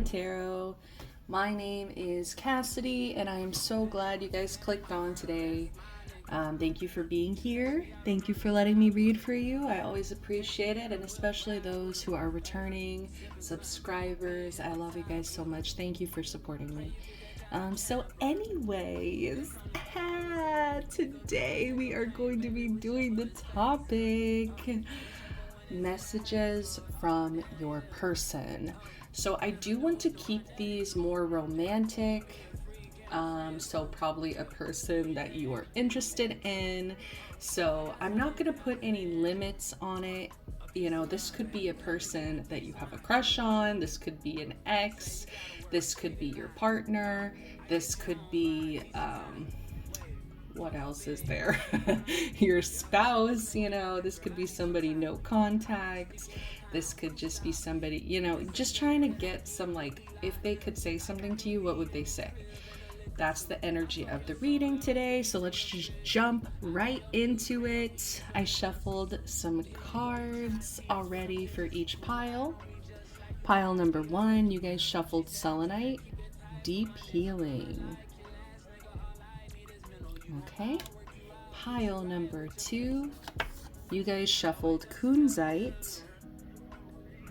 Tarot. My name is Cassidy, and I am so glad you guys clicked on today. Thank you for being here. Thank you for letting me read for you. I always appreciate it, and especially those who are returning subscribers. I love you guys so much. Thank you for supporting me. So anyways, today we are going to be doing the topic messages from your person. So I do want to keep these more romantic, so probably a person that you are interested in. So I'm not gonna put any limits on it. You know, this could be a person that you have a crush on, this could be an ex, this could be your partner, this could be what else is there? Your spouse, you know, this could be somebody no contact. This could just be somebody, you know, just trying to get some, like, if they could say something to you, what would they say? That's the energy of the reading today. So let's just jump right into it. I shuffled some cards already for each pile. Pile number 1, you guys shuffled Selenite, Deep Healing. Okay, pile number 2, you guys shuffled Kunzite,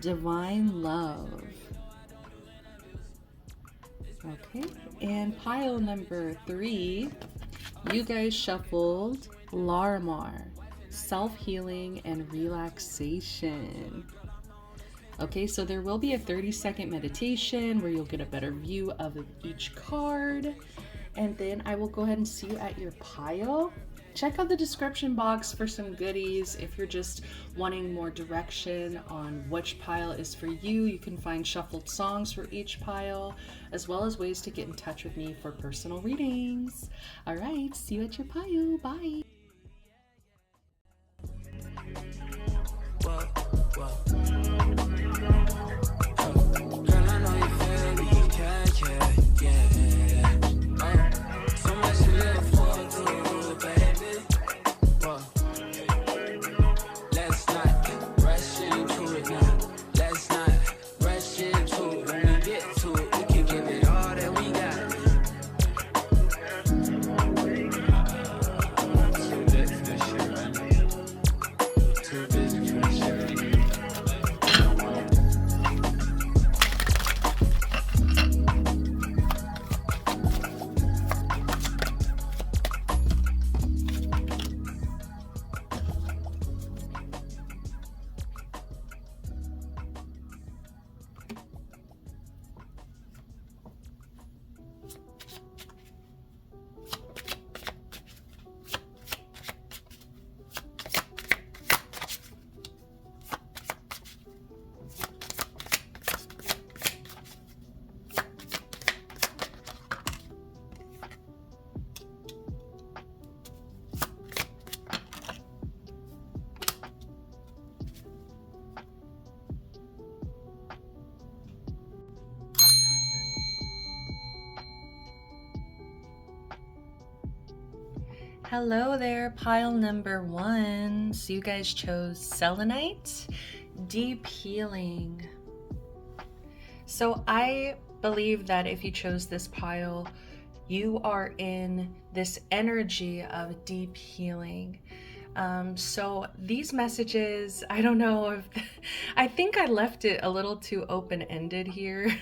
Divine Love. Okay, and pile number 3, you guys shuffled Larimar, Self-Healing and Relaxation. Okay, so there will be a 30-second meditation where you'll get a better view of each card. And then I will go ahead and see you at your pile. Check out the description box for some goodies. If you're just wanting more direction on which pile is for you, you can find shuffled songs for each pile, as well as ways to get in touch with me for personal readings. All right, see you at your pile. Bye. Hello there, pile number 1. So you guys chose Selenite, Deep Healing. So I believe that if you chose this pile, you are in this energy of deep healing. So these messages, I don't know if, I think I left it a little too open-ended here.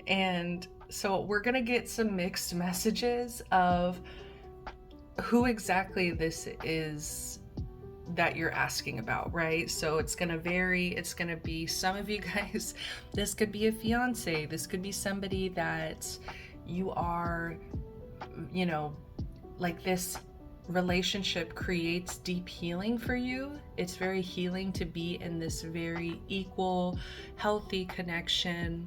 And so we're gonna get some mixed messages of who exactly this is that you're asking about, right? So it's gonna vary. It's gonna be some of you guys, this could be a fiance, this could be somebody that you are, you know, like this relationship creates deep healing for you. It's very healing to be in this very equal, healthy connection.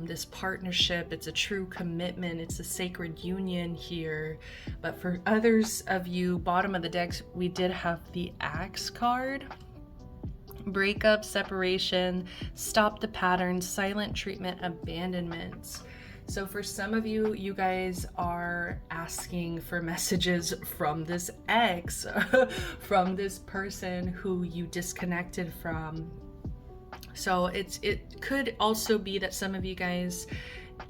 This partnership, it's a true commitment, it's a sacred union here. But for others of you, bottom of the deck, we did have the Axe card. Breakup, separation, stop the pattern, silent treatment, abandonment. So for some of you, you guys are asking for messages from this ex, from this person who you disconnected from. So it could also be that some of you guys,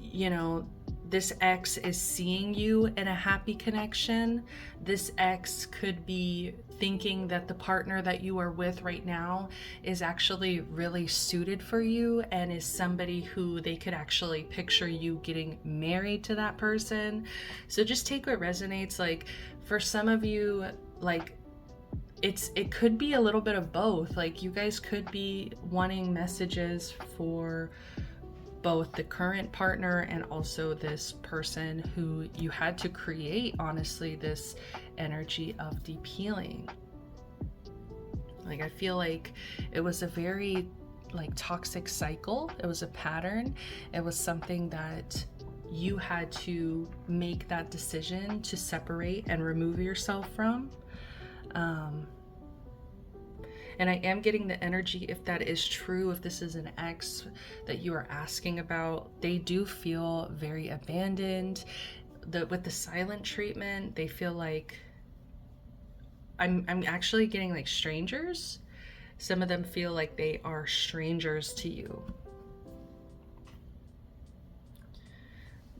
you know, this ex is seeing you in a happy connection. This ex could be thinking that the partner that you are with right now is actually really suited for you and is somebody who they could actually picture you getting married to that person. So just take what resonates. Like for some of you, like it could be a little bit of both. Like you guys could be wanting messages for both the current partner and also this person who you had to create, honestly, this energy of deep healing. Like I feel like it was a very like toxic cycle. It was a pattern. It was something that you had to make that decision to separate and remove yourself from. And I am getting the energy, if that is true, if this is an ex that you are asking about, they do feel very abandoned. With the silent treatment, they feel like I'm actually getting like strangers. Some of them feel like they are strangers to you.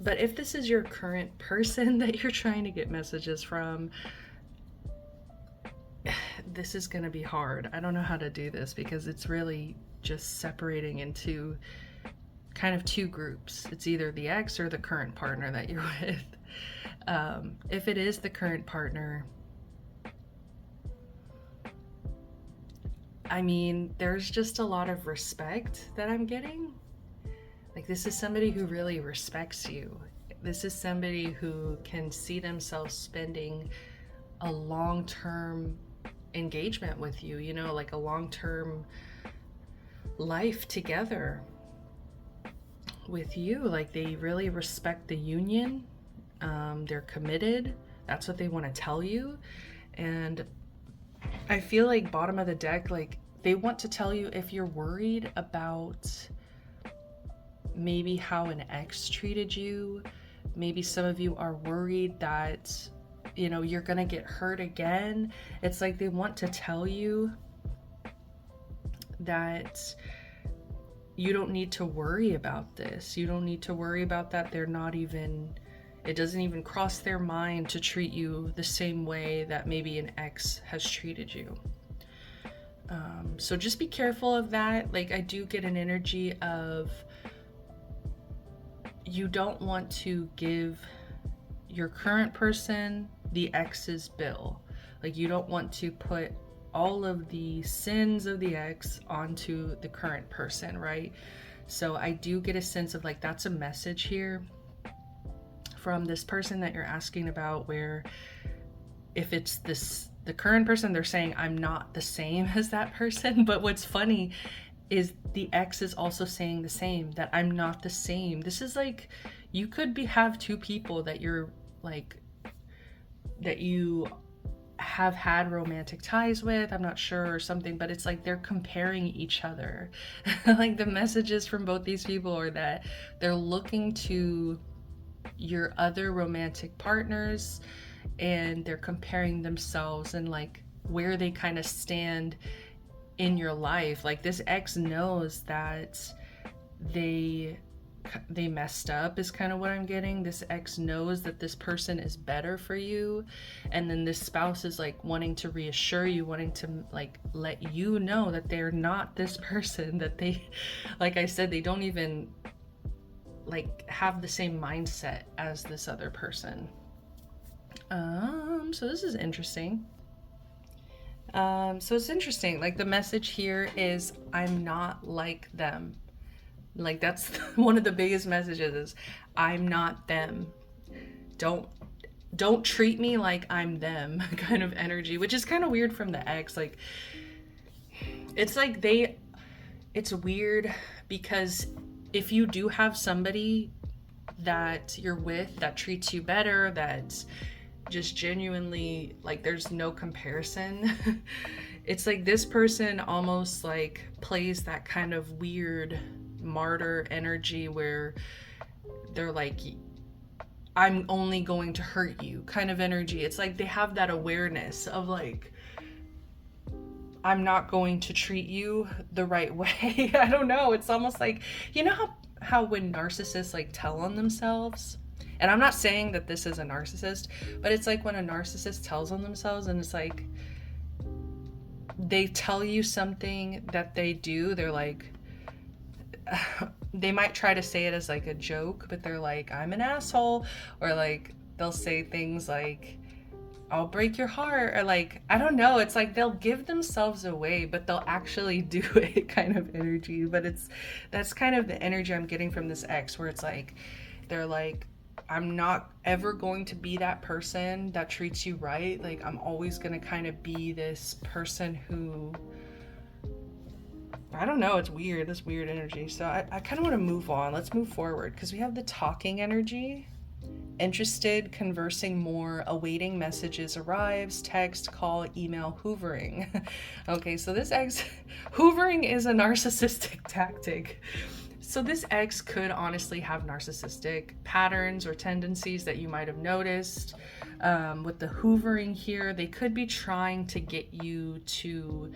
But if this is your current person that you're trying to get messages from, this is going to be hard. I don't know how to do this because it's really just separating into kind of two groups. It's either the ex or the current partner that you're with. If it is the current partner, I mean, there's just a lot of respect that I'm getting. Like this is somebody who really respects you. This is somebody who can see themselves spending a long-term engagement with you, you know, like a long-term life together with you. Like they really respect the union. They're committed. That's what they want to tell you. And I feel like bottom of the deck, like they want to tell you if you're worried about maybe how an ex treated you. Maybe some of you are worried that, you know, you're gonna get hurt again. It's like they want to tell you that you don't need to worry about this. You don't need to worry about that. They're not even, it doesn't even cross their mind to treat you the same way that maybe an ex has treated you. So just be careful of that. Like I do get an energy of you don't want to give your current person the ex's bill. Like you don't want to put all of the sins of the ex onto the current person, right? So I do get a sense of like that's a message here from this person that you're asking about, where if it's the current person, they're saying I'm not the same as that person. But what's funny is the ex is also saying the same, that I'm not the same. This is like you could have two people that you're like that you have had romantic ties with, I'm not sure, or something, but it's like they're comparing each other. Like the messages from both these people are that they're looking to your other romantic partners and they're comparing themselves and like where they kind of stand in your life. Like this ex knows that they messed up is kind of what I'm getting. This ex knows that this person is better for you, and then this spouse is like wanting to reassure you, wanting to like let you know that they're not this person, that they, like I said, they don't even like have the same mindset as this other person. So this is interesting. So it's interesting, like the message here is I'm not like them. Like that's one of the biggest messages is I'm not them. Don't treat me like I'm them kind of energy, which is kind of weird from the ex. Like it's like it's weird because if you do have somebody that you're with that treats you better, that's just genuinely like there's no comparison, it's like this person almost like plays that kind of weird martyr energy where they're like I'm only going to hurt you kind of energy. It's like they have that awareness of like I'm not going to treat you the right way. I don't know. It's almost like, you know how when narcissists like tell on themselves, and I'm not saying that this is a narcissist, but it's like when a narcissist tells on themselves, and it's like they tell you something that they do, they're like, they might try to say it as like a joke, but they're like, I'm an asshole, or like they'll say things like, I'll break your heart, or like, I don't know, it's like they'll give themselves away, but they'll actually do it kind of energy. But that's kind of the energy I'm getting from this ex, where it's like, they're like, I'm not ever going to be that person that treats you right. Like, I'm always going to kind of be this person who, I don't know, it's weird, this weird energy. So I kind of want to move on. Let's move forward, because we have the talking energy. Interested, conversing more, awaiting messages arrives, text, call, email, hoovering. Okay, so this ex, hoovering is a narcissistic tactic. So this ex could honestly have narcissistic patterns or tendencies that you might have noticed. With the hoovering here, they could be trying to get you to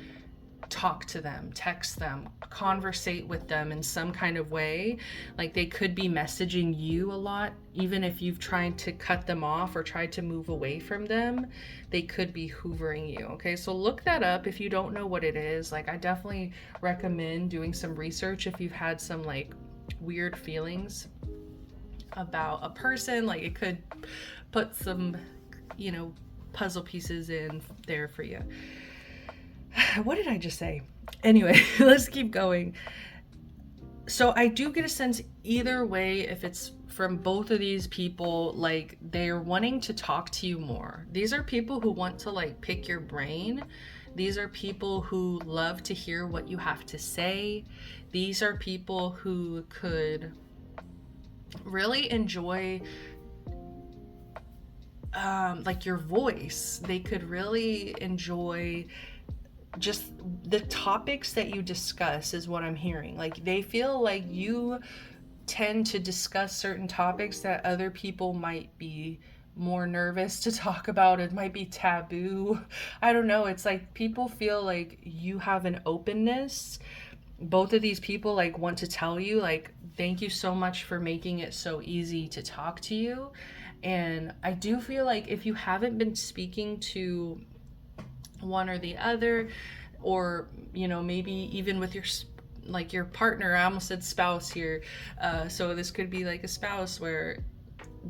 talk to them, text them, conversate with them in some kind of way. Like they could be messaging you a lot, even if you've tried to cut them off or tried to move away from them, they could be hoovering you. Okay, so look that up if you don't know what it is. Like I definitely recommend doing some research if you've had some like weird feelings about a person. Like it could put some, you know, puzzle pieces in there for you. What did I just say? Anyway, let's keep going. So I do get a sense either way, if it's from both of these people, like they're wanting to talk to you more. These are people who want to like pick your brain. These are people who love to hear what you have to say. These are people who could really enjoy like your voice. They could really enjoy just the topics that you discuss is what I'm hearing. Like they feel like you tend to discuss certain topics that other people might be more nervous to talk about. It might be taboo. I don't know. It's like people feel like you have an openness. Both of these people like want to tell you like, thank you so much for making it so easy to talk to you. And I do feel like if you haven't been speaking to one or the other, or you know, maybe even with your like your partner, I almost said spouse here, so this could be like a spouse where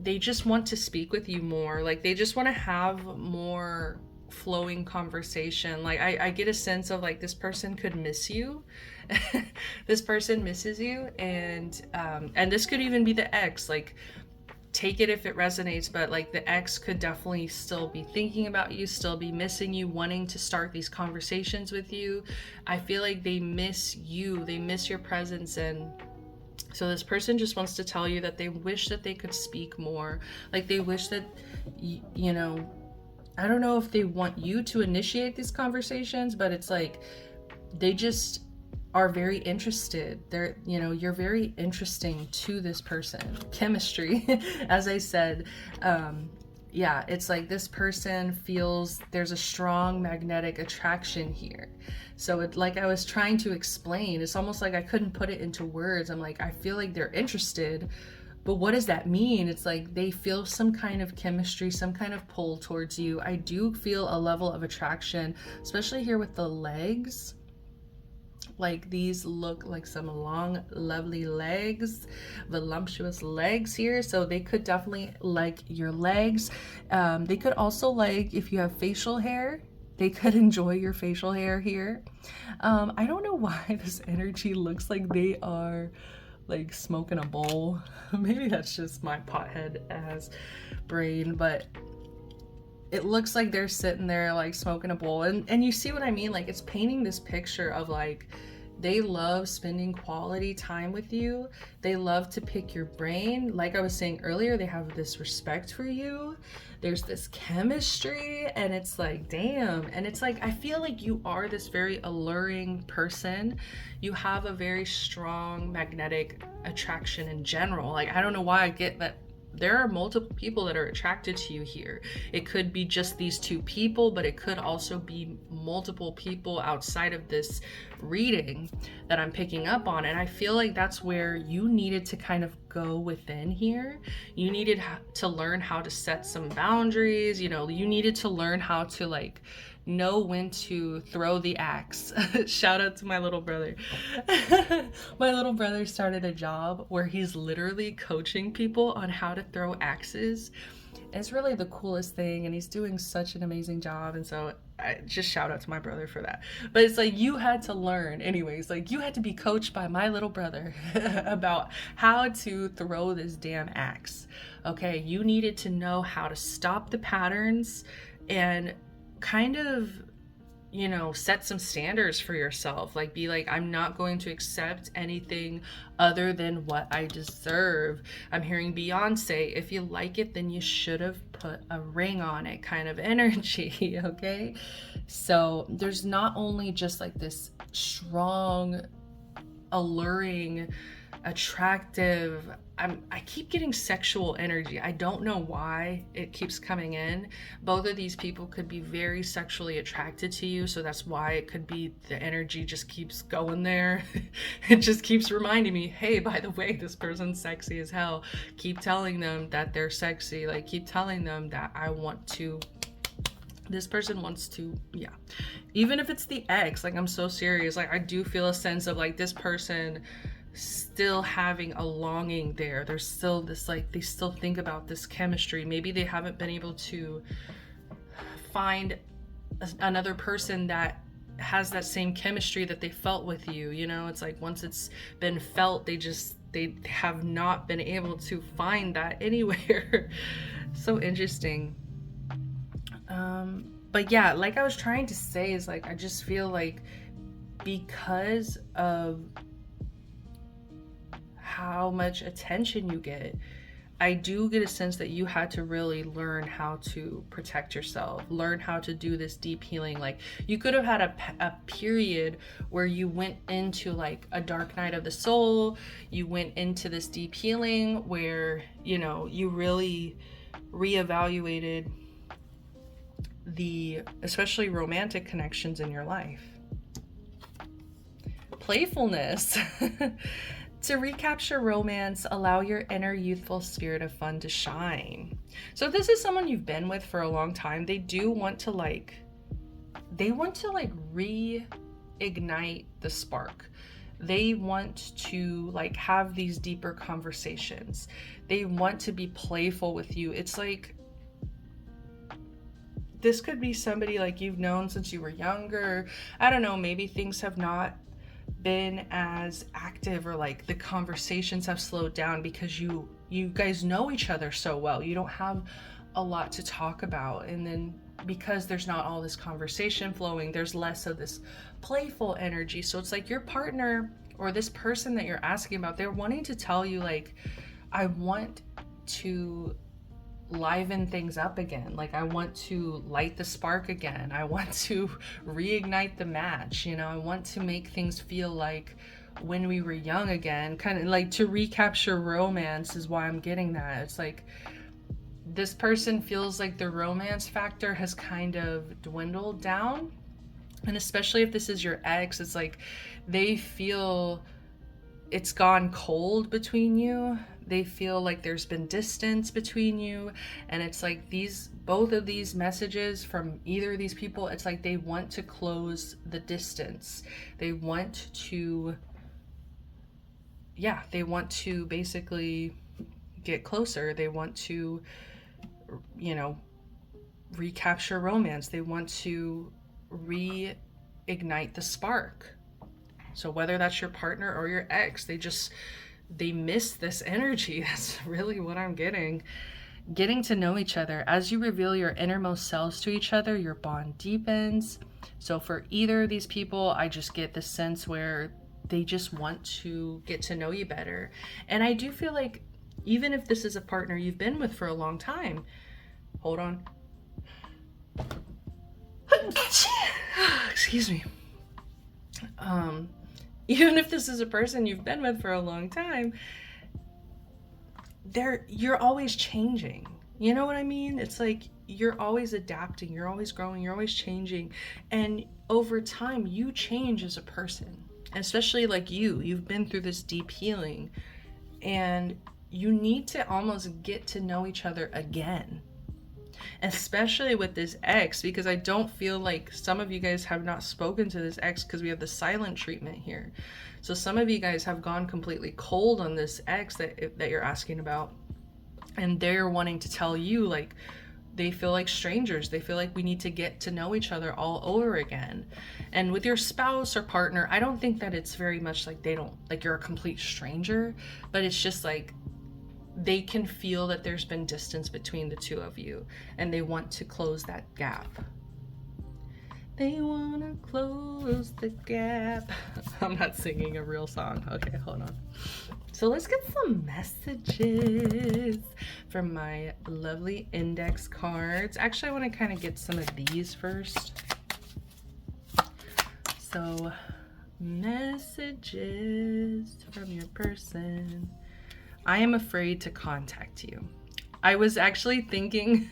they just want to speak with you more, like they just want to have more flowing conversation. Like I get a sense of like this person could miss you. This person misses you, and this could even be the ex. Like take it if it resonates, but like the ex could definitely still be thinking about you, still be missing you, wanting to start these conversations with you. I feel like they miss you, they miss your presence. And so this person just wants to tell you that they wish that they could speak more. Like they wish that, you know, I don't know if they want you to initiate these conversations, but it's like they just are very interested. They're, you know, you're very interesting to this person. Chemistry, as I said. Yeah, it's like this person feels there's a strong magnetic attraction here. So it, like I was trying to explain, it's almost like I couldn't put it into words. I'm like, I feel like they're interested, but what does that mean? It's like they feel some kind of chemistry, some kind of pull towards you. I do feel a level of attraction, especially here with the legs. Like these look like some long, lovely legs, voluptuous legs here. So they could definitely like your legs. They could also like, if you have facial hair, they could enjoy your facial hair here. I don't know why this energy looks like they are like smoking a bowl. Maybe that's just my pothead ass brain, but it looks like they're sitting there like smoking a bowl. And you see what I mean? Like it's painting this picture of like, they love spending quality time with you. They love to pick your brain. Like I was saying earlier, they have this respect for you. There's this chemistry, and it's like, damn. And it's like, I feel like you are this very alluring person. You have a very strong magnetic attraction in general. Like, I don't know why I get that there are multiple people that are attracted to you here. It could be just these two people, but it could also be multiple people outside of this reading that I'm picking up on. And I feel like that's where you needed to kind of go within here. You needed to learn how to set some boundaries. You know, you needed to learn how to like know when to throw the axe. Shout out to my little brother. My little brother started a job where he's literally coaching people on how to throw axes. It's really the coolest thing, and he's doing such an amazing job. And so I just shout out to my brother for that. But it's like you had to learn anyways, like you had to be coached by my little brother about how to throw this damn axe. Okay, you needed to know how to stop the patterns and kind of, you know, set some standards for yourself. Like be like, I'm not going to accept anything other than what I deserve. I'm hearing Beyonce, if you like it, then you should have put a ring on it kind of energy. Okay, so there's not only just like this strong, alluring, attractive, I keep getting sexual energy. I don't know why it keeps coming in. Both of these people could be very sexually attracted to you, so that's why it could be the energy just keeps going there. It just keeps reminding me, hey, by the way, this person's sexy as hell. Keep telling them that they're sexy. Like keep telling them that I want to, this person wants to, yeah. Even if it's the ex, like I'm so serious. Like I do feel a sense of like this person still having a longing there. There's still this, like, they still think about this chemistry. Maybe they haven't been able to find another person that has that same chemistry that they felt with you. You know, it's like once it's been felt, they have not been able to find that anywhere. So interesting. But yeah, like I was trying to say is like, I just feel like because of how much attention you get, I do get a sense that you had to really learn how to protect yourself, learn how to do this deep healing. Like you could have had a period where you went into like a dark night of the soul, you went into this deep healing where, you know, you really reevaluated the, especially romantic connections in your life. Playfulness. To recapture romance, allow your inner youthful spirit of fun to shine. So if this is someone you've been with for a long time, they want to reignite the spark. They want to like have these deeper conversations. They want to be playful with you. It's like, this could be somebody like you've known since you were younger. I don't know, maybe things have not been as active, or like the conversations have slowed down because you guys know each other so well. You don't have a lot to talk about, and then because there's not all this conversation flowing, there's less of this playful energy. So it's like your partner or this person that you're asking about, they're wanting to tell you like, I want to liven things up again. Like I want to light the spark again. I want to reignite the match. You know, I want to make things feel like when we were young again, kind of like to recapture romance is why I'm getting that. It's like this person feels like the romance factor has kind of dwindled down. And especially if this is your ex, it's like they feel it's gone cold between you. They feel like there's been distance between you, and it's like both of these messages from either of these people, it's like they want to close the distance. They want to basically get closer. They want to, you know, recapture romance. They want to reignite the spark. So whether that's your partner or your ex, they miss this energy. That's really what I'm getting. Getting to know each other. As you reveal your innermost selves to each other, your bond deepens. So for either of these people, I just get the sense where they just want to get to know you better. And I do feel like even if this is a partner you've been with for a long time, hold on. Excuse me. Even if this is a person you've been with for a long time, you're always changing. You know what I mean? It's like you're always adapting, you're always growing, you're always changing. And over time, you change as a person. And especially like you've been through this deep healing, and you need to almost get to know each other again. Especially with this ex, because I don't feel like some of you guys have not spoken to this ex because we have the silent treatment here. So some of you guys have gone completely cold on this ex that you're asking about, and they're wanting to tell you, like, they feel like strangers. They feel like we need to get to know each other all over again. And with your spouse or partner, I don't think that it's very much like they don't, like you're a complete stranger, but it's just like they can feel that there's been distance between the two of you, and they want to close that gap. They want to close the gap. I'm not singing a real song. Okay, hold on. So let's get some messages from my lovely index cards. Actually, I want to kind of get some of these first. So, messages from your person. I am afraid to contact you. I was actually thinking,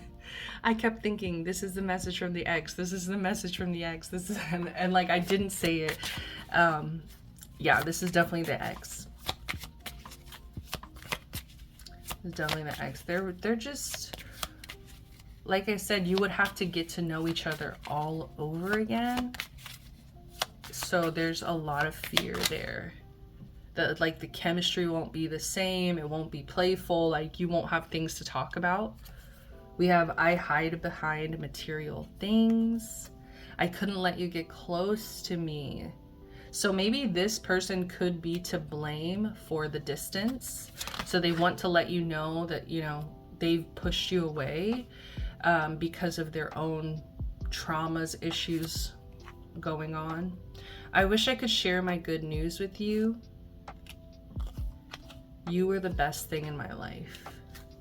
I kept thinking, this is the message from the ex. This is the message from the ex. This is, and like I didn't say it. Yeah, this is definitely the ex. This is definitely the ex. They're just, like I said, you would have to get to know each other all over again. So there's a lot of fear there. That like the chemistry won't be the same. It won't be playful. Like you won't have things to talk about. We have, I hide behind material things. I couldn't let you get close to me. So maybe this person could be to blame for the distance. So they want to let you know that, you know, they've pushed you away because of their own traumas, issues going on. I wish I could share my good news with you. You were the best thing in my life.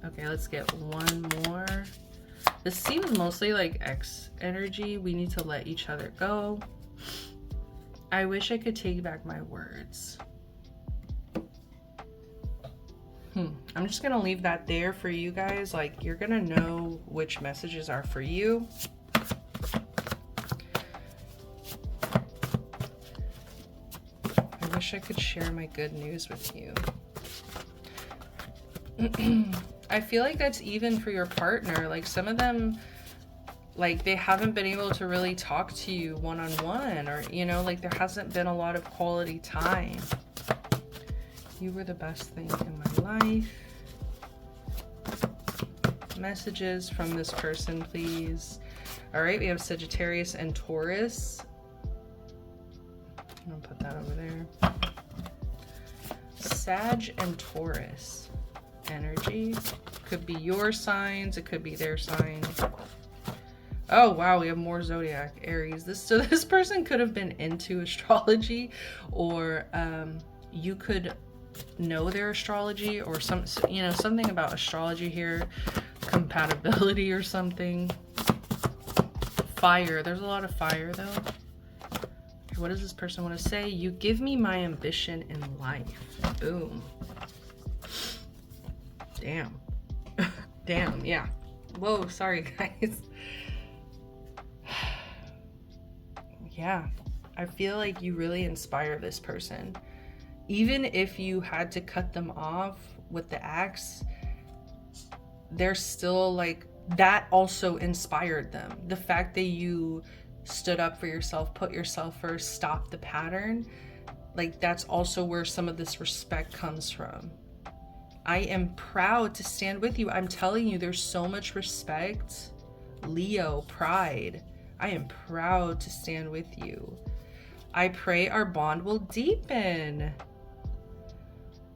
Okay, let's get one more. This seems mostly like ex energy. We need to let each other go. I wish I could take back my words. I'm just gonna leave that there for you guys. Like, you're gonna know which messages are for you. I wish I could share my good news with you. I feel like that's even for your partner. Like some of them, like they haven't been able to really talk to you one-on-one, or, you know, like there hasn't been a lot of quality time. You were the best thing in my life. Messages from this person, please. All right, we have Sagittarius and Taurus. I'm gonna put that over there. Sag and Taurus energy. Could be your signs, it could be their sign. Oh wow, we have more zodiac. Aries. So this person could have been into astrology, or you could know their astrology, or something about astrology here, compatibility or something. Fire. There's a lot of fire though. What does this person want to say? You give me my ambition in life. Boom. Damn. Damn, yeah. Whoa, sorry guys. Yeah, I feel like you really inspire this person. Even if you had to cut them off with the axe, they're still like, that also inspired them. The fact that you stood up for yourself, put yourself first, stopped the pattern, like that's also where some of this respect comes from. I am proud to stand with you. I'm telling you, there's so much respect. Leo, pride. I am proud to stand with you. I pray our bond will deepen.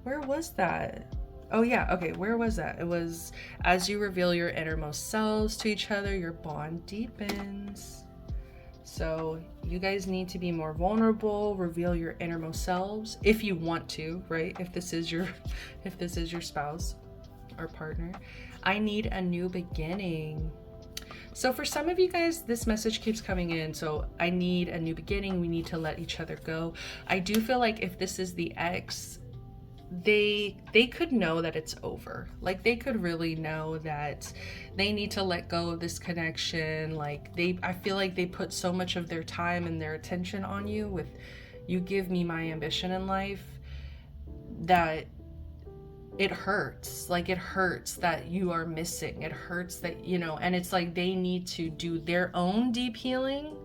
Where was that? Oh yeah, okay, where was that? It was, as you reveal your innermost selves to each other, your bond deepens. So you guys need to be more vulnerable, reveal your innermost selves if you want to, right? If this is your spouse or partner. I need a new beginning. So for some of you guys, this message keeps coming in. So I need a new beginning. We need to let each other go. I do feel like if this is the ex, they could know that it's over. Like, they could really know that they need to let go of this connection. Like, I feel like they put so much of their time and their attention on you with, you give me my ambition in life, that it hurts. Like, it hurts that you are missing. It hurts that, you know, and it's like they need to do their own deep healing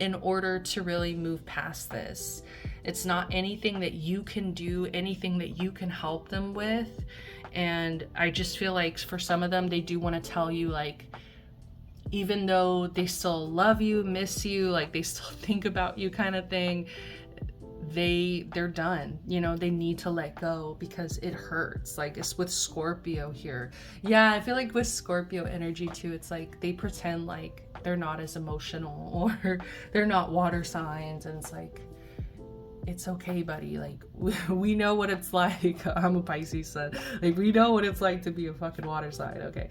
in order to really move past this. It's not anything that you can do, anything that you can help them with. And I just feel like for some of them, they do want to tell you, like, even though they still love you, miss you, like they still think about you kind of thing, they're done. You know, they need to let go because it hurts. Like, it's with Scorpio here. Yeah, I feel like with Scorpio energy too, it's like they pretend like they're not as emotional or they're not water signs, and it's like, it's okay, buddy. Like, we know what it's like. I'm a Pisces sun. Like, we know what it's like to be a fucking water sign, okay?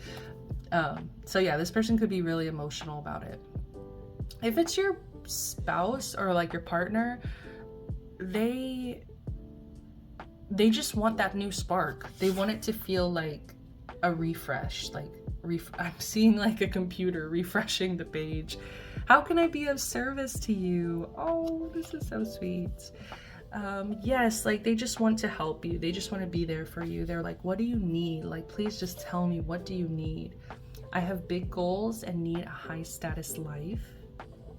So yeah, this person could be really emotional about it. If it's your spouse or like your partner, they just want that new spark. They want it to feel like a refresh. Like, I'm seeing like a computer refreshing the page. How can I be of service to you? Oh, this is so sweet. Yes, like they just want to help you. They just want to be there for you. They're like, what do you need? Like, please just tell me, what do you need? I have big goals and need a high status life.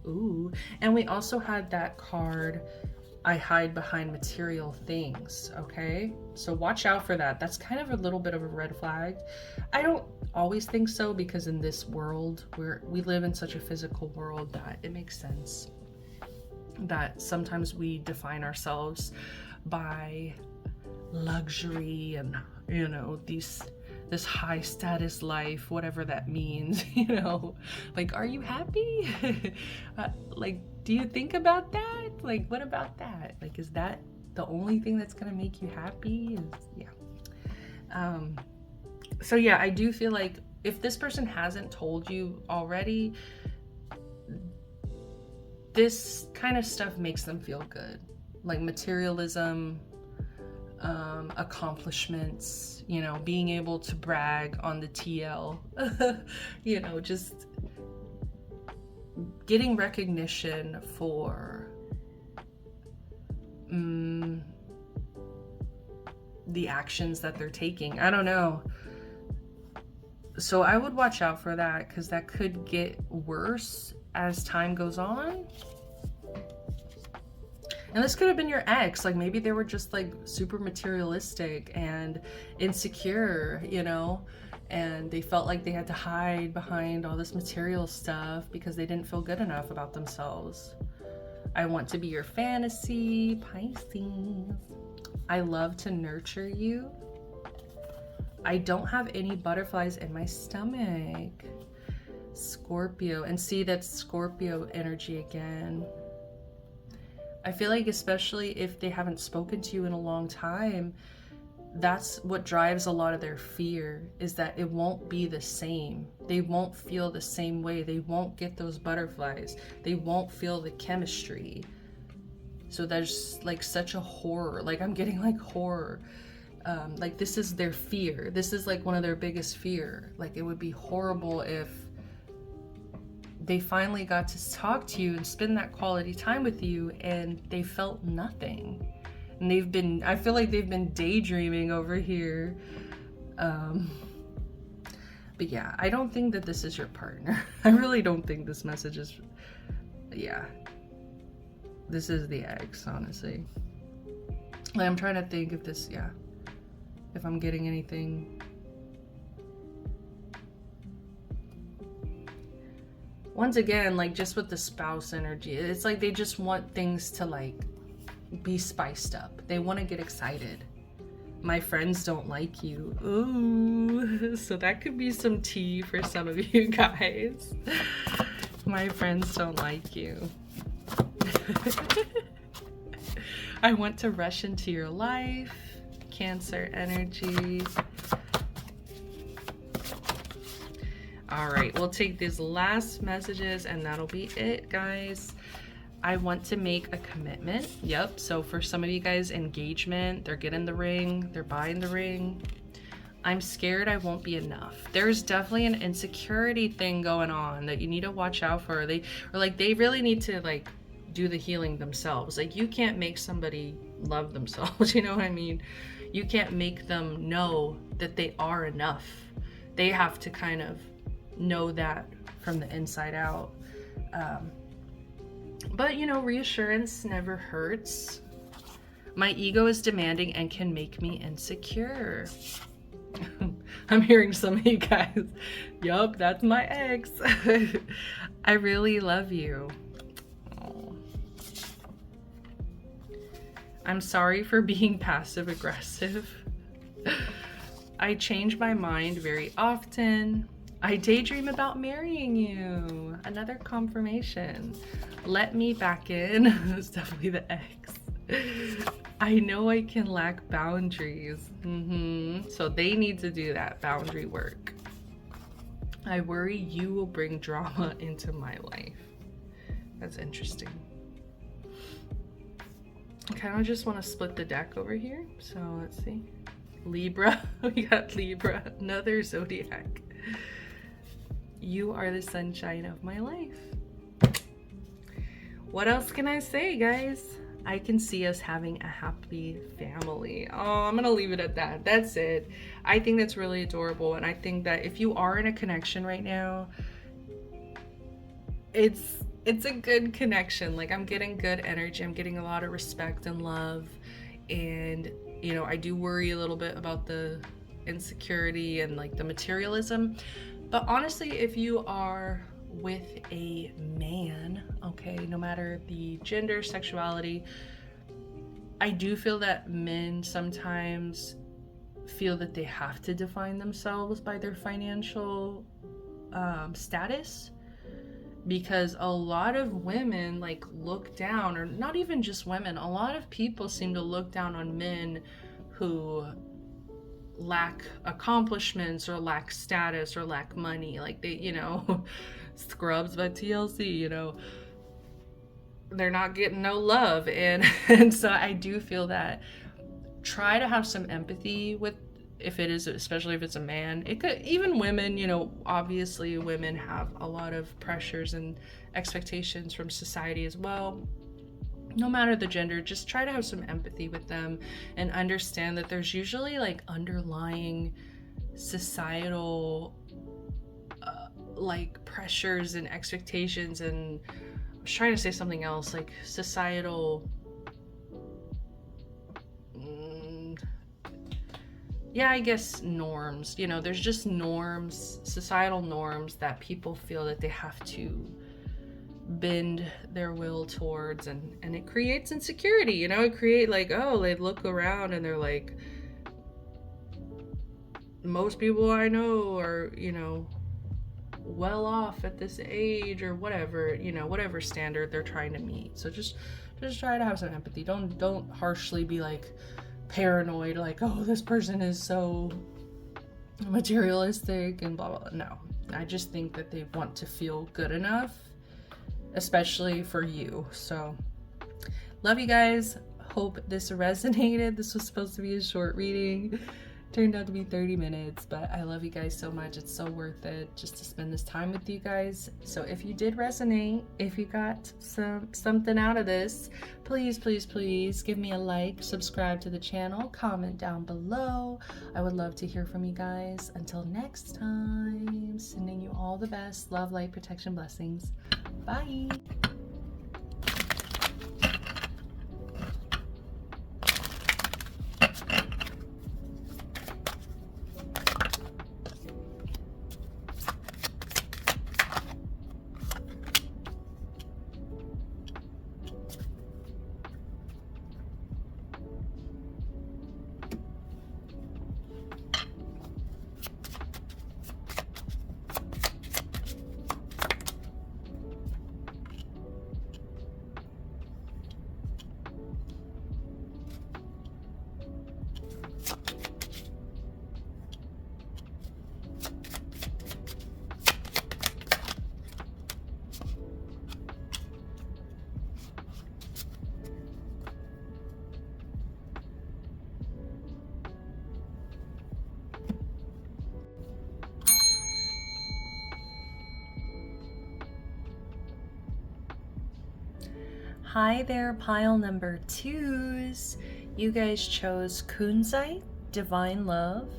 Ooh. And we also had that card, I hide behind material things, okay? So watch out for that. That's kind of a little bit of a red flag. I don't always think so, because in this world, we live in such a physical world that it makes sense that sometimes we define ourselves by luxury and, you know, this high status life, whatever that means, you know, like, are you happy? Like, do you think about that? Like, what about that? Like, is that the only thing that's gonna make you happy? Yeah. So yeah, I do feel like if this person hasn't told you already, this kind of stuff makes them feel good. Like materialism, accomplishments, you know, being able to brag on the TL, you know, just getting recognition for the actions that they're taking. I don't know. So I would watch out for that, because that could get worse as time goes on. And this could have been your ex. Like, maybe they were just like super materialistic and insecure, you know, and they felt like they had to hide behind all this material stuff because they didn't feel good enough about themselves. I want to be your fantasy, Pisces. I love to nurture you. I don't have any butterflies in my stomach. Scorpio. And see, that's Scorpio energy again. I feel like, especially if they haven't spoken to you in a long time, that's what drives a lot of their fear, is that it won't be the same. They won't feel the same way. They won't get those butterflies. They won't feel the chemistry. So there's like such a horror. Like, I'm getting like horror. Like, this is their fear. This is like one of their biggest fear. Like, it would be horrible if they finally got to talk to you and spend that quality time with you and they felt nothing. And I feel like they've been daydreaming over here. But yeah, I don't think that this is your partner. I really don't think this message is, yeah. This is the ex, honestly. Like, I'm trying to think if this, yeah, if I'm getting anything. Once again, like, just with the spouse energy, it's like they just want things to like be spiced up. They want to get excited. My friends don't like you. Ooh, so that could be some tea for some of you guys. My friends don't like you. I want to rush into your life. Cancer energy. All right, we'll take these last messages and that'll be it, guys. I want to make a commitment. Yep. So for some of you guys, engagement, they're getting the ring, they're buying the ring. I'm scared I won't be enough. There's definitely an insecurity thing going on that you need to watch out for. They really need to like do the healing themselves. Like, you can't make somebody love themselves, you know what I mean? You can't make them know that they are enough. They have to kind of know that from the inside out. But you know, reassurance never hurts. My ego is demanding and can make me insecure. I'm hearing some of you guys. Yup, that's my ex. I really love you. Oh. I'm sorry for being passive aggressive. I change my mind very often. I daydream about marrying you. Another confirmation. Let me back in. It's definitely the ex. I know I can lack boundaries. So they need to do that boundary work. I worry you will bring drama into my life. That's interesting. I kind of just want to split the deck over here. So let's see. Libra. We got Libra. Another zodiac. You are the sunshine of my life. What else can I say, guys? I can see us having a happy family. Oh, I'm gonna leave it at that. That's it. I think that's really adorable, and I think that if you are in a connection right now, it's a good connection. Like, I'm getting good energy. I'm getting a lot of respect and love, and you know, I do worry a little bit about the insecurity and like the materialism. But honestly, if you are with a man, okay, no matter the gender, sexuality, I do feel that men sometimes feel that they have to define themselves by their financial status, because a lot of women like look down, or not even just women, a lot of people seem to look down on men who lack accomplishments or lack status or lack money. Like, they, you know, Scrubs by TLC, you know, they're not getting no love. And so I do feel that try to have some empathy with, if it is, especially if it's a man. It could, even women, you know, obviously women have a lot of pressures and expectations from society as well. No matter the gender, just try to have some empathy with them and understand that there's usually like underlying societal like pressures and expectations, and I was trying to say something else, like societal yeah, I guess norms. You know, there's just norms, societal norms that people feel that they have to bend their will towards, and it creates insecurity. You know, it create like, oh, they look around and they're like, most people I know are, you know, well off at this age, or whatever, you know, whatever standard they're trying to meet. So just try to have some empathy. Don't harshly be like paranoid, like, oh, this person is so materialistic and blah blah. No, I just think that they want to feel good enough, especially for you. So love you guys. Hope this resonated. This was supposed to be a short reading, turned out to be 30 minutes, but I love you guys so much. It's so worth it just to spend this time with you guys. So if you did resonate, if you got something out of this, please give me a like, subscribe to the channel, comment down below. I would love to hear from you guys. Until next time, sending you all the best love, light, protection, blessings. Bye. Hi there, pile number 2s. You guys chose Kunzite, Divine Love.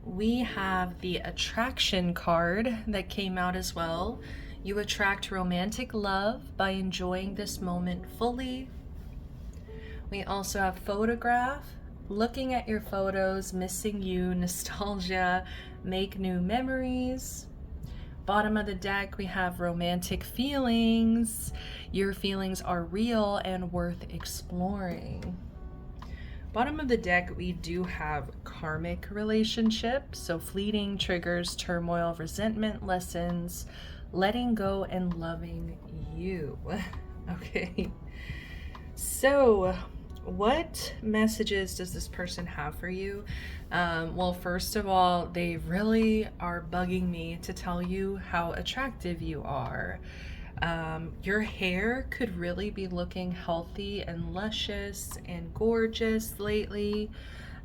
We have the attraction card that came out as well. You attract romantic love by enjoying this moment fully. We also have photograph, looking at your photos, missing you, nostalgia, make new memories. Bottom of the deck, we have romantic feelings. Your feelings are real and worth exploring. Bottom of the deck, we do have karmic relationships, so fleeting triggers, turmoil, resentment, lessons, letting go, and loving you. Okay, so what messages does this person have for you? Well, first of all, they really are bugging me to tell you how attractive you are. Your hair could really be looking healthy and luscious and gorgeous lately.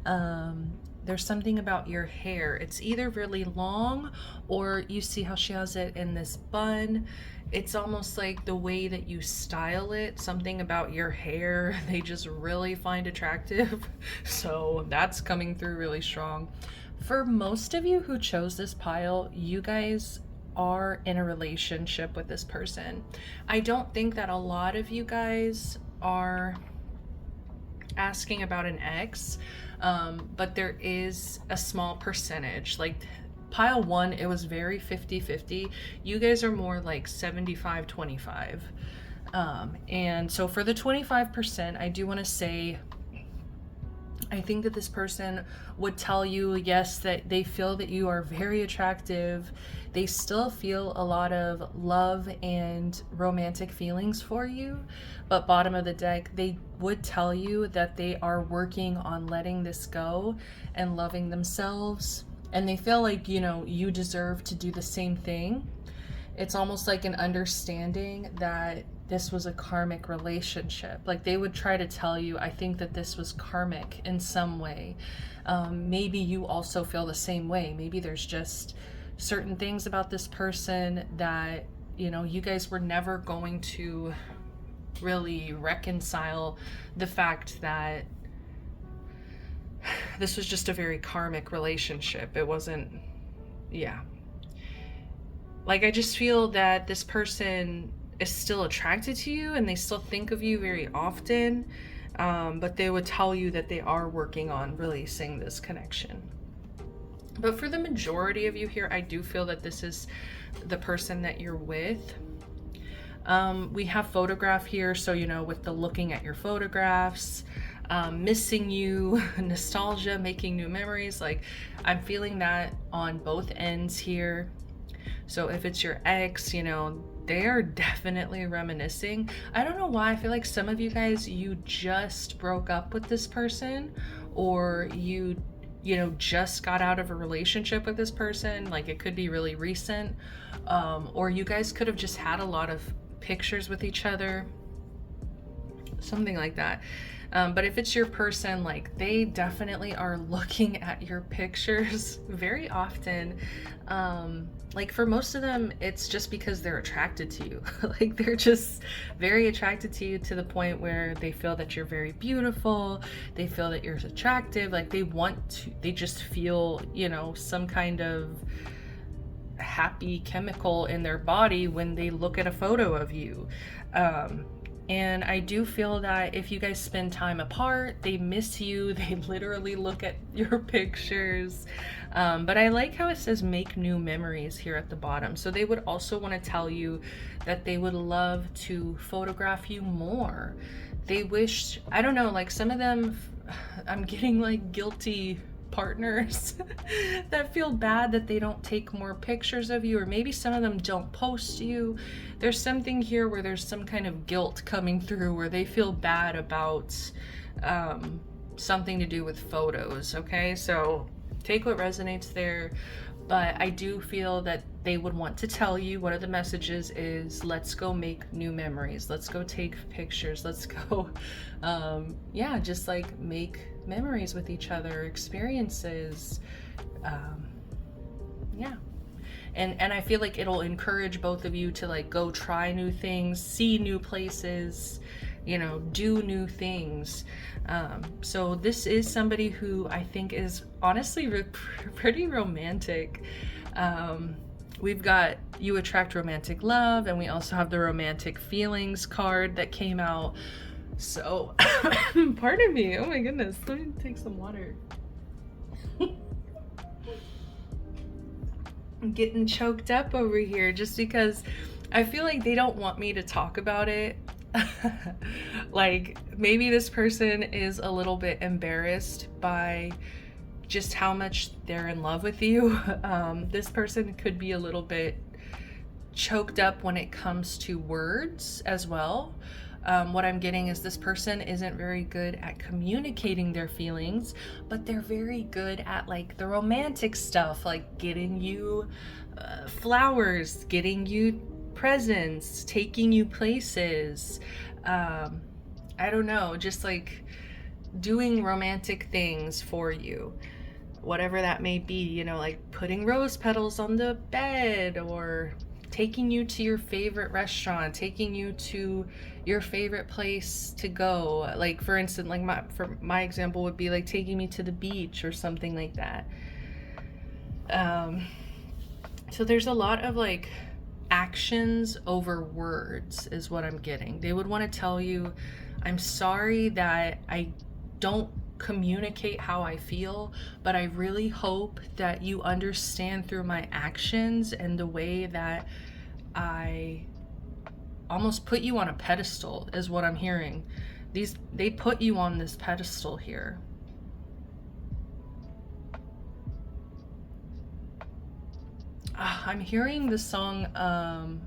There's something about your hair. It's either really long, or you see how she has it in this bun. It's almost like the way that you style it, something about your hair they just really find attractive. So that's coming through really strong. For most of you who chose this pile, you guys are in a relationship with this person. I don't think that a lot of you guys are asking about an ex, but there is a small percentage. Like pile 1, it was very 50-50. You guys are more like 75-25. And so for the 25%, I do want to say, I think that this person would tell you, yes, that they feel that you are very attractive. They still feel a lot of love and romantic feelings for you. But bottom of the deck, they would tell you that they are working on letting this go and loving themselves. And they feel like, you know, you deserve to do the same thing. It's almost like an understanding that this was a karmic relationship. Like they would try to tell you, I think that this was karmic in some way. Maybe you also feel the same way. Maybe there's just certain things about this person that, you know, you guys were never going to really reconcile the fact that this was just a very karmic relationship. It wasn't, yeah. Like, I just feel that this person is still attracted to you and they still think of you very often, but they would tell you that they are working on releasing this connection. But for the majority of you here, I do feel that this is the person that you're with. We have photograph here, so, you know, with the looking at your photographs, missing you, nostalgia, making new memories. Like, I'm feeling that on both ends here. So if it's your ex, you know, they are definitely reminiscing. I don't know why. I feel like some of you guys, you just broke up with this person, or you know, just got out of a relationship with this person. Like, it could be really recent, or you guys could have just had a lot of pictures with each other, something like that. But if it's your person, like, they definitely are looking at your pictures very often. Like, for most of them, it's just because they're attracted to you. Like, they're just very attracted to you to the point where they feel that you're very beautiful. They feel that you're attractive. Like, they just feel, you know, some kind of happy chemical in their body when they look at a photo of you. And I do feel that if you guys spend time apart, they miss you. They literally look at your pictures. But I like how it says make new memories here at the bottom. So they would also want to tell you that they would love to photograph you more. They wish, I don't know, like some of them, I'm getting like guilty partners that feel bad that they don't take more pictures of you, or maybe some of them don't post you. There's something here where there's some kind of guilt coming through where they feel bad about something to do with photos. Okay, so take what resonates there, but I do feel that they would want to tell you, one of the messages is, let's go make new memories, let's go take pictures, let's go yeah, just like make memories with each other, experiences. Yeah. And I feel like it'll encourage both of you to like go try new things, see new places, you know, do new things. So this is somebody who I think is honestly pretty romantic. We've got you attract romantic love, and we also have the romantic feelings card that came out. So, pardon me. Oh my goodness. Let me take some water. I'm getting choked up over here just because I feel like they don't want me to talk about it. Like, maybe this person is a little bit embarrassed by just how much they're in love with you. This person could be a little bit choked up when it comes to words as well. What I'm getting is this person isn't very good at communicating their feelings, but they're very good at like the romantic stuff, like getting you flowers, getting you presents, taking you places. I don't know, just like doing romantic things for you, whatever that may be, you know, like putting rose petals on the bed, or taking you to your favorite restaurant, taking you to your favorite place to go. Like, for instance, like my example would be like taking me to the beach or something like that. So there's a lot of like actions over words is what I'm getting. They would want to tell you, I'm sorry that I don't communicate how I feel, but I really hope that you understand through my actions and the way that I almost put you on a pedestal is what I'm hearing. They put you on this pedestal here. I'm hearing the song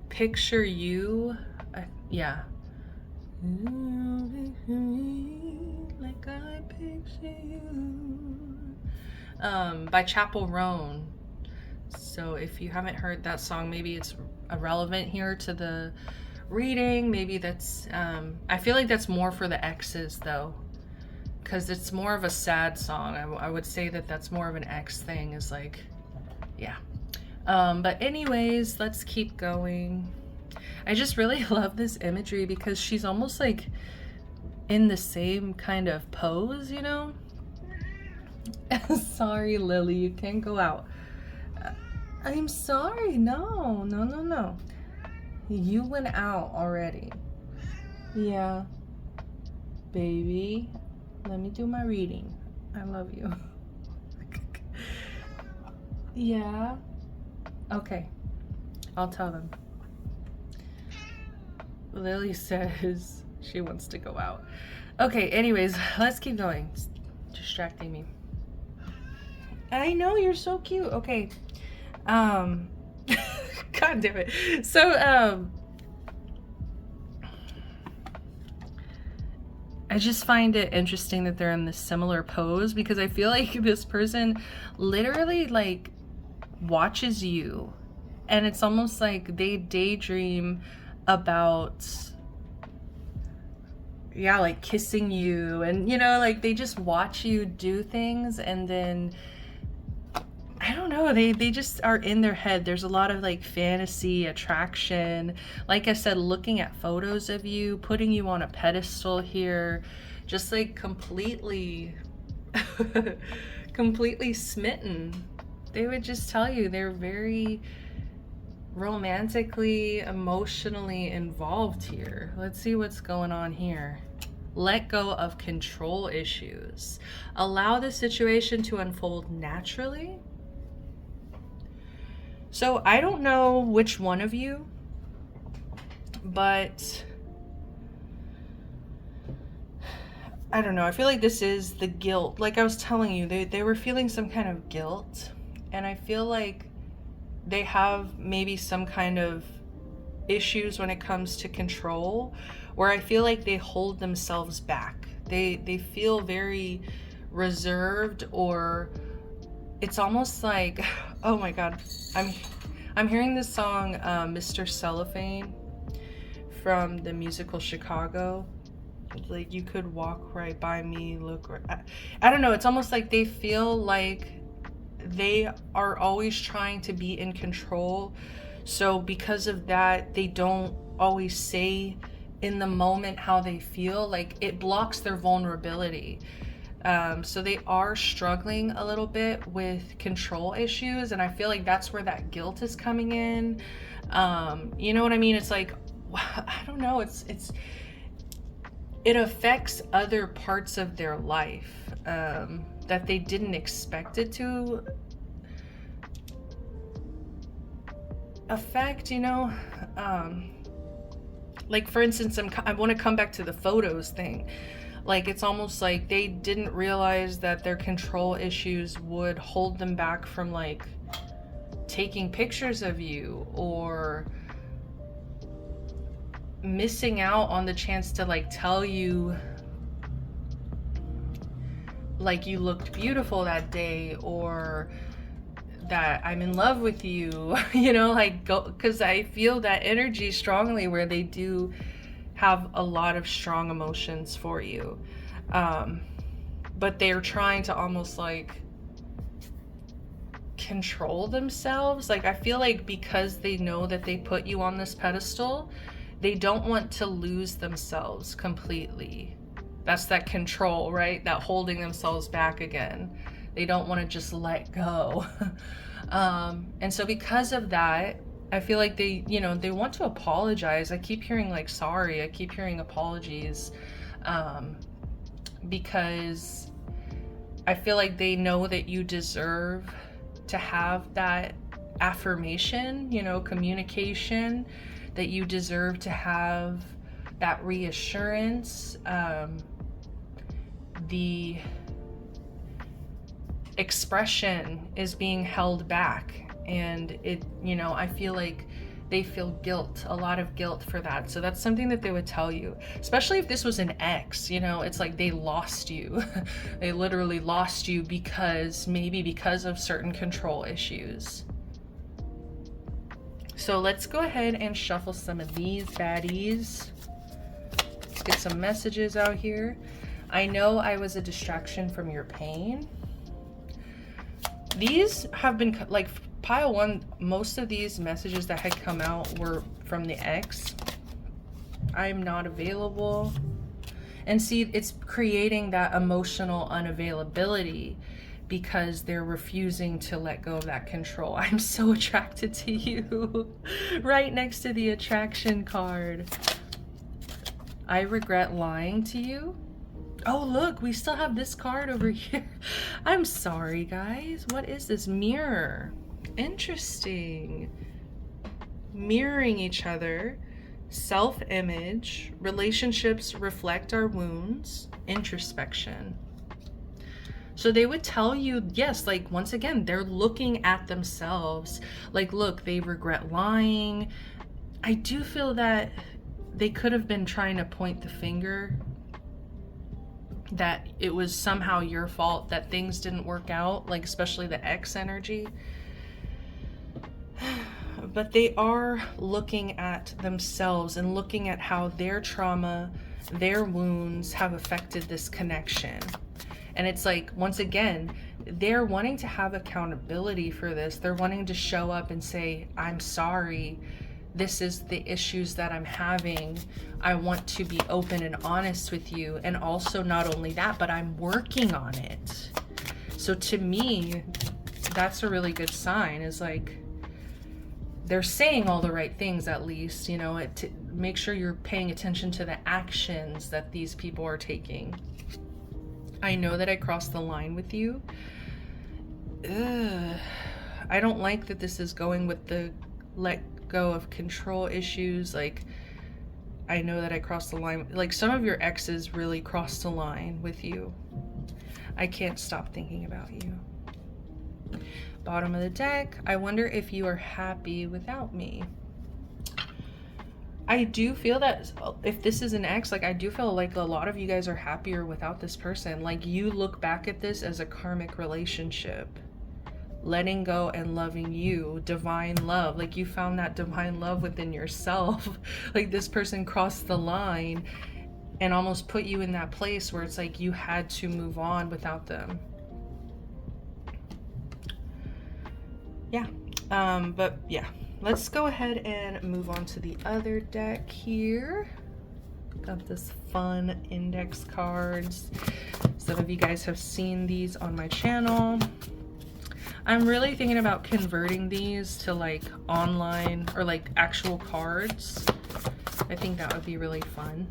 Picture You. Yeah. Like I picture you. By Chapel Roan. So if you haven't heard that song, maybe it's irrelevant here to the reading. Maybe that's I feel like that's more for the exes though, because it's more of a sad song. I would say that that's more of an ex thing, is like, yeah. But anyways, let's keep going. I just really love this imagery because she's almost like in the same kind of pose, you know? Sorry, Lily, you can't go out. I'm sorry. No. You went out already. Yeah. Baby, let me do my reading. I love you. Yeah. Okay. I'll tell them. Lily says she wants to go out. Okay, anyways, let's keep going. It's distracting me. I know, you're so cute. Okay. God damn it. So, I just find it interesting that they're in this similar pose, because I feel like this person literally like watches you, and it's almost like they daydream about, yeah, like kissing you, and you know, like they just watch you do things, and then I don't know, they just are in their head. There's a lot of like fantasy, attraction, like I said, looking at photos of you, putting you on a pedestal here, just like completely completely smitten. They would just tell you they're very romantically, emotionally involved here. Let's see what's going on here. Let go of control issues. Allow the situation to unfold naturally. So I don't know which one of you, but I don't know. I feel like this is the guilt. Like I was telling you, they were feeling some kind of guilt, and I feel like they have maybe some kind of issues when it comes to control, where I feel like they hold themselves back. They feel very reserved, or it's almost like, oh my god, I'm hearing this song Mr. Cellophane from the musical Chicago. Like, you could walk right by me, look right, I don't know, it's almost like they feel like they are always trying to be in control. So because of that, they don't always say in the moment how they feel. Like, it blocks their vulnerability. So they are struggling a little bit with control issues, and I feel like that's where that guilt is coming in. You know what I mean? It's like, I don't know, it affects other parts of their life that they didn't expect it to affect, you know? Like, for instance, I want to come back to the photos thing. Like, it's almost like they didn't realize that their control issues would hold them back from, like, taking pictures of you, or missing out on the chance to, like, tell you, like, you looked beautiful that day, or that I'm in love with you, you know, like, go, because I feel that energy strongly where they do have a lot of strong emotions for you. But they're trying to almost, like, control themselves. Like, I feel like because they know that they put you on this pedestal, they don't want to lose themselves completely. That's that control, right? That holding themselves back again. They don't want to just let go. And so because of that, I feel like they, you know, they want to apologize. I keep hearing, like, sorry. I keep hearing apologies. Because I feel like they know that you deserve to have that affirmation, you know, communication, that you deserve to have that reassurance. The expression is being held back, and it, you know, I feel like they feel guilt, a lot of guilt for that. So that's something that they would tell you, especially if this was an ex, you know, it's like they lost you. They literally lost you because of certain control issues. So let's go ahead and shuffle some of these baddies. Let's get some messages out here. I know I was a distraction from your pain. These have been, like, pile one, most of these messages that had come out were from the ex. I'm not available. And see, it's creating that emotional unavailability because they're refusing to let go of that control. I'm so attracted to you. Right next to the attraction card. I regret lying to you. Oh, look, we still have this card over here. I'm sorry, guys. What is this? Mirror. Interesting. Mirroring each other. Self-image. Relationships reflect our wounds. Introspection. So they would tell you, yes, like, once again, they're looking at themselves. Like, look, they regret lying. I do feel that they could have been trying to point the finger, that it was somehow your fault that things didn't work out, like, especially the ex energy. But they are looking at themselves and looking at how their trauma, their wounds have affected this connection. And it's like, once again, they're wanting to have accountability for this. They're wanting to show up and say, I'm sorry. This is the issues that I'm having. I want to be open and honest with you. And also, not only that, but I'm working on it. So to me, that's a really good sign, is like, they're saying all the right things, at least, you know, make sure you're paying attention to the actions that these people are taking. I know that I crossed the line with you. I don't like that this is going with the let go of control issues. Like, I know that I crossed the line. Like, some of your exes really crossed the line with you. I can't stop thinking about you. Bottom of the deck, I wonder if you are happy without me. I do feel that if this is an ex, like, I do feel like a lot of you guys are happier without this person. Like, you look back at this as a karmic relationship. Letting go and loving you. Divine love. Like, you found that divine love within yourself. Like, this person crossed the line and almost put you in that place where it's like you had to move on without them. Yeah. But yeah, let's go ahead and move on to the other deck here. Got this fun index cards. Some of you guys have seen these on my channel. I'm really thinking about converting these to like online or like actual cards. I think that would be really fun.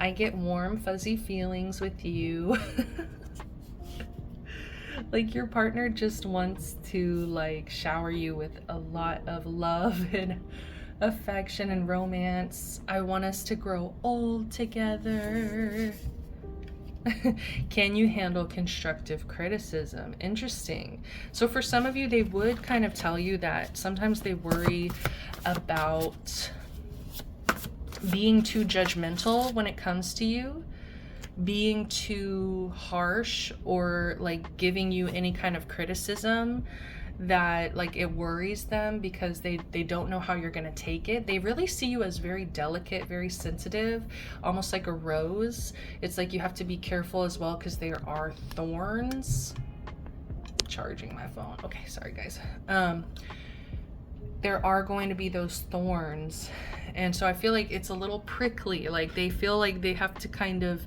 I get warm, fuzzy feelings with you. Like your partner just wants to like shower you with a lot of love and affection and romance. I want us to grow old together. Can you handle constructive criticism? Interesting. So for some of you, they would kind of tell you that sometimes they worry about being too judgmental when it comes to you, being too harsh, or like giving you any kind of criticism that like it worries them because they don't know how you're gonna take it. They really see you as very delicate, very sensitive, almost like a rose. It's like you have to be careful as well because there are thorns. Charging my phone. Okay, sorry guys. There are going to be those thorns, and so I feel like it's a little prickly. Like they feel like they have to kind of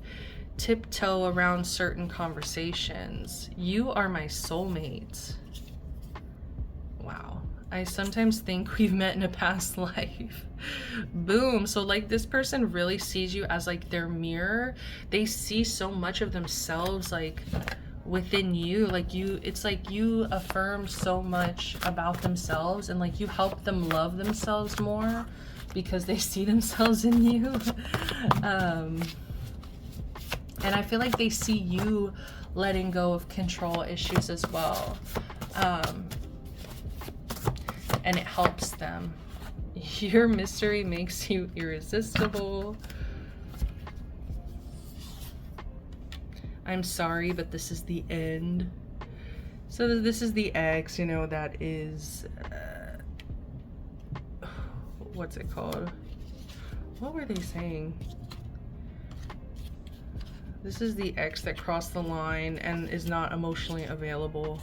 tiptoe around certain conversations. You are my soulmate. Wow. I sometimes think we've met in a past life. Boom. So like this person really sees you as like their mirror. They see so much of themselves like within you. Like you, it's like you affirm so much about themselves, and like you help them love themselves more because they see themselves in you. And I feel like they see you letting go of control issues as well. And it helps them. Your mystery makes you irresistible. I'm sorry, but this is the end. So this is the X, you know, that is, what's it called? What were they saying? This is the X that crossed the line and is not emotionally available.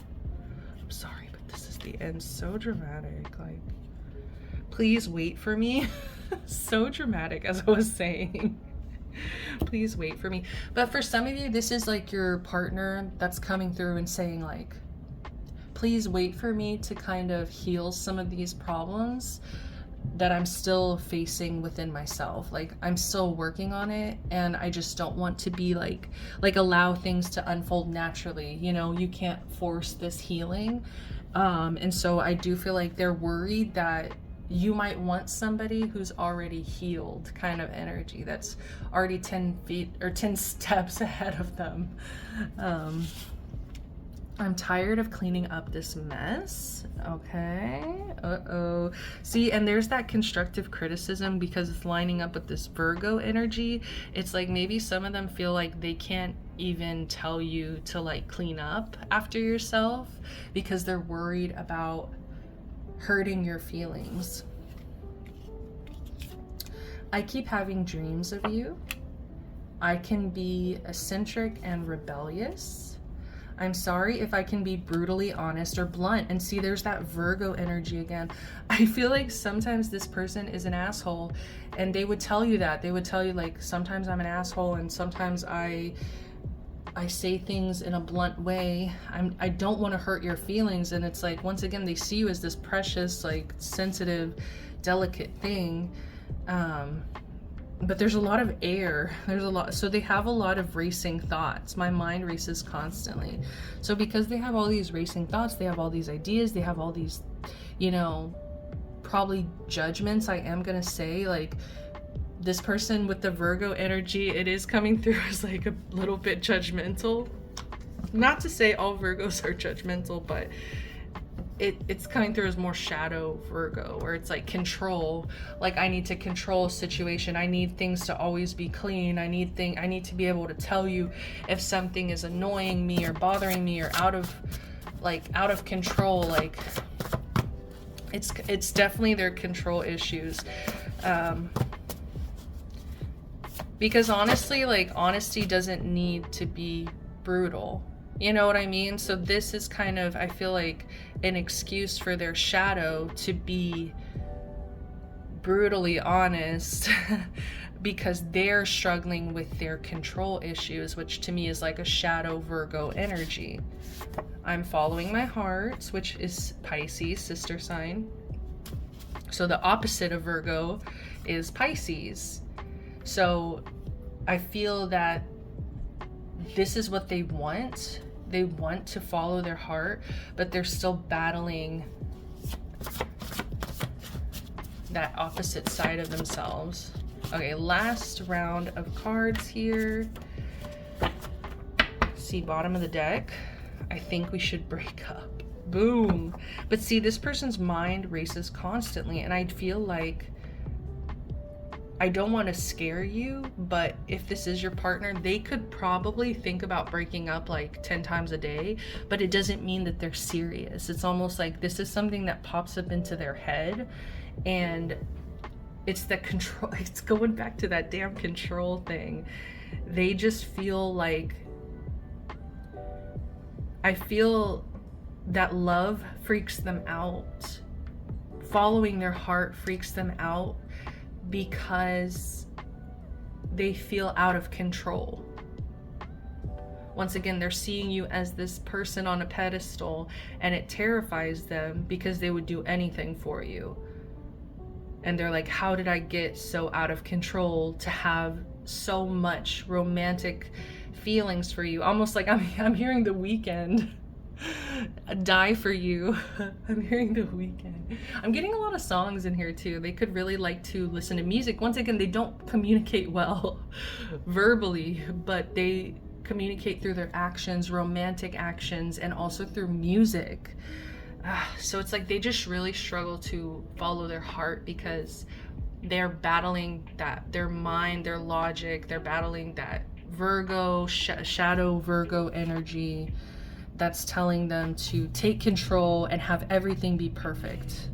I'm sorry, but this is the end. So dramatic. Like, please wait for me. So dramatic, as I was saying. Please wait for me. But for some of you, this is like your partner that's coming through and saying like, please wait for me to kind of heal some of these problems that I'm still facing within myself. Like I'm still working on it, and I just don't want to be like allow things to unfold naturally. You know, you can't force this healing. And so I do feel like they're worried that you might want somebody who's already healed, kind of energy that's already 10 feet or 10 steps ahead of them. I'm tired of cleaning up this mess. Okay. Uh-oh. See, and there's that constructive criticism because it's lining up with this Virgo energy. It's like maybe some of them feel like they can't even tell you to like clean up after yourself because they're worried about hurting your feelings. I keep having dreams of you. I can be eccentric and rebellious. I'm sorry if I can be brutally honest or blunt. And see, there's that Virgo energy again. I feel like sometimes this person is an asshole, and they would tell you that. They would tell you like, sometimes I'm an asshole and sometimes I say things in a blunt way. I don't want to hurt your feelings. And it's like, once again, they see you as this precious, like sensitive, delicate thing. But there's a lot of air. There's a lot. So they have a lot of racing thoughts. My mind races constantly. So because they have all these racing thoughts, they have all these ideas, they have all these, you know, probably judgments, I am going to say. Like this person with the Virgo energy, it is coming through as like a little bit judgmental. Not to say all Virgos are judgmental, but it's coming through as more shadow Virgo, where it's like control. Like I need to control a situation. I need things to always be clean. I need to be able to tell you if something is annoying me or bothering me or out of control. Like it's definitely their control issues. Because honestly, like honesty doesn't need to be brutal. You know what I mean? So this is kind of, I feel like, an excuse for their shadow to be brutally honest because they're struggling with their control issues, which to me is like a shadow Virgo energy. I'm following my heart, which is Pisces, sister sign. So the opposite of Virgo is Pisces. So I feel that this is what they want. They want to follow their heart, but they're still battling that opposite side of themselves. Okay, last round of cards here. See, bottom of the deck. I think we should break up. Boom. But see, this person's mind races constantly, and I feel like I don't want to scare you, but if this is your partner, they could probably think about breaking up like 10 times a day, but it doesn't mean that they're serious. It's almost like this is something that pops up into their head, and it's the control. It's going back to that damn control thing. They just feel like, I feel that love freaks them out. Following their heart freaks them out because they feel out of control. Once again, they're seeing you as this person on a pedestal, and it terrifies them because they would do anything for you. And they're like, how did I get so out of control to have so much romantic feelings for you? Almost like I'm hearing The Weeknd. Die for you. I'm hearing The Weeknd. I'm getting a lot of songs in here too. They could really like to listen to music. Once again, they don't communicate well verbally, but they communicate through their actions, romantic actions, and also through music. So it's like they just really struggle to follow their heart because they're battling that, their mind, their logic, they're battling that Virgo, shadow Virgo energy that's telling them to take control and have everything be perfect.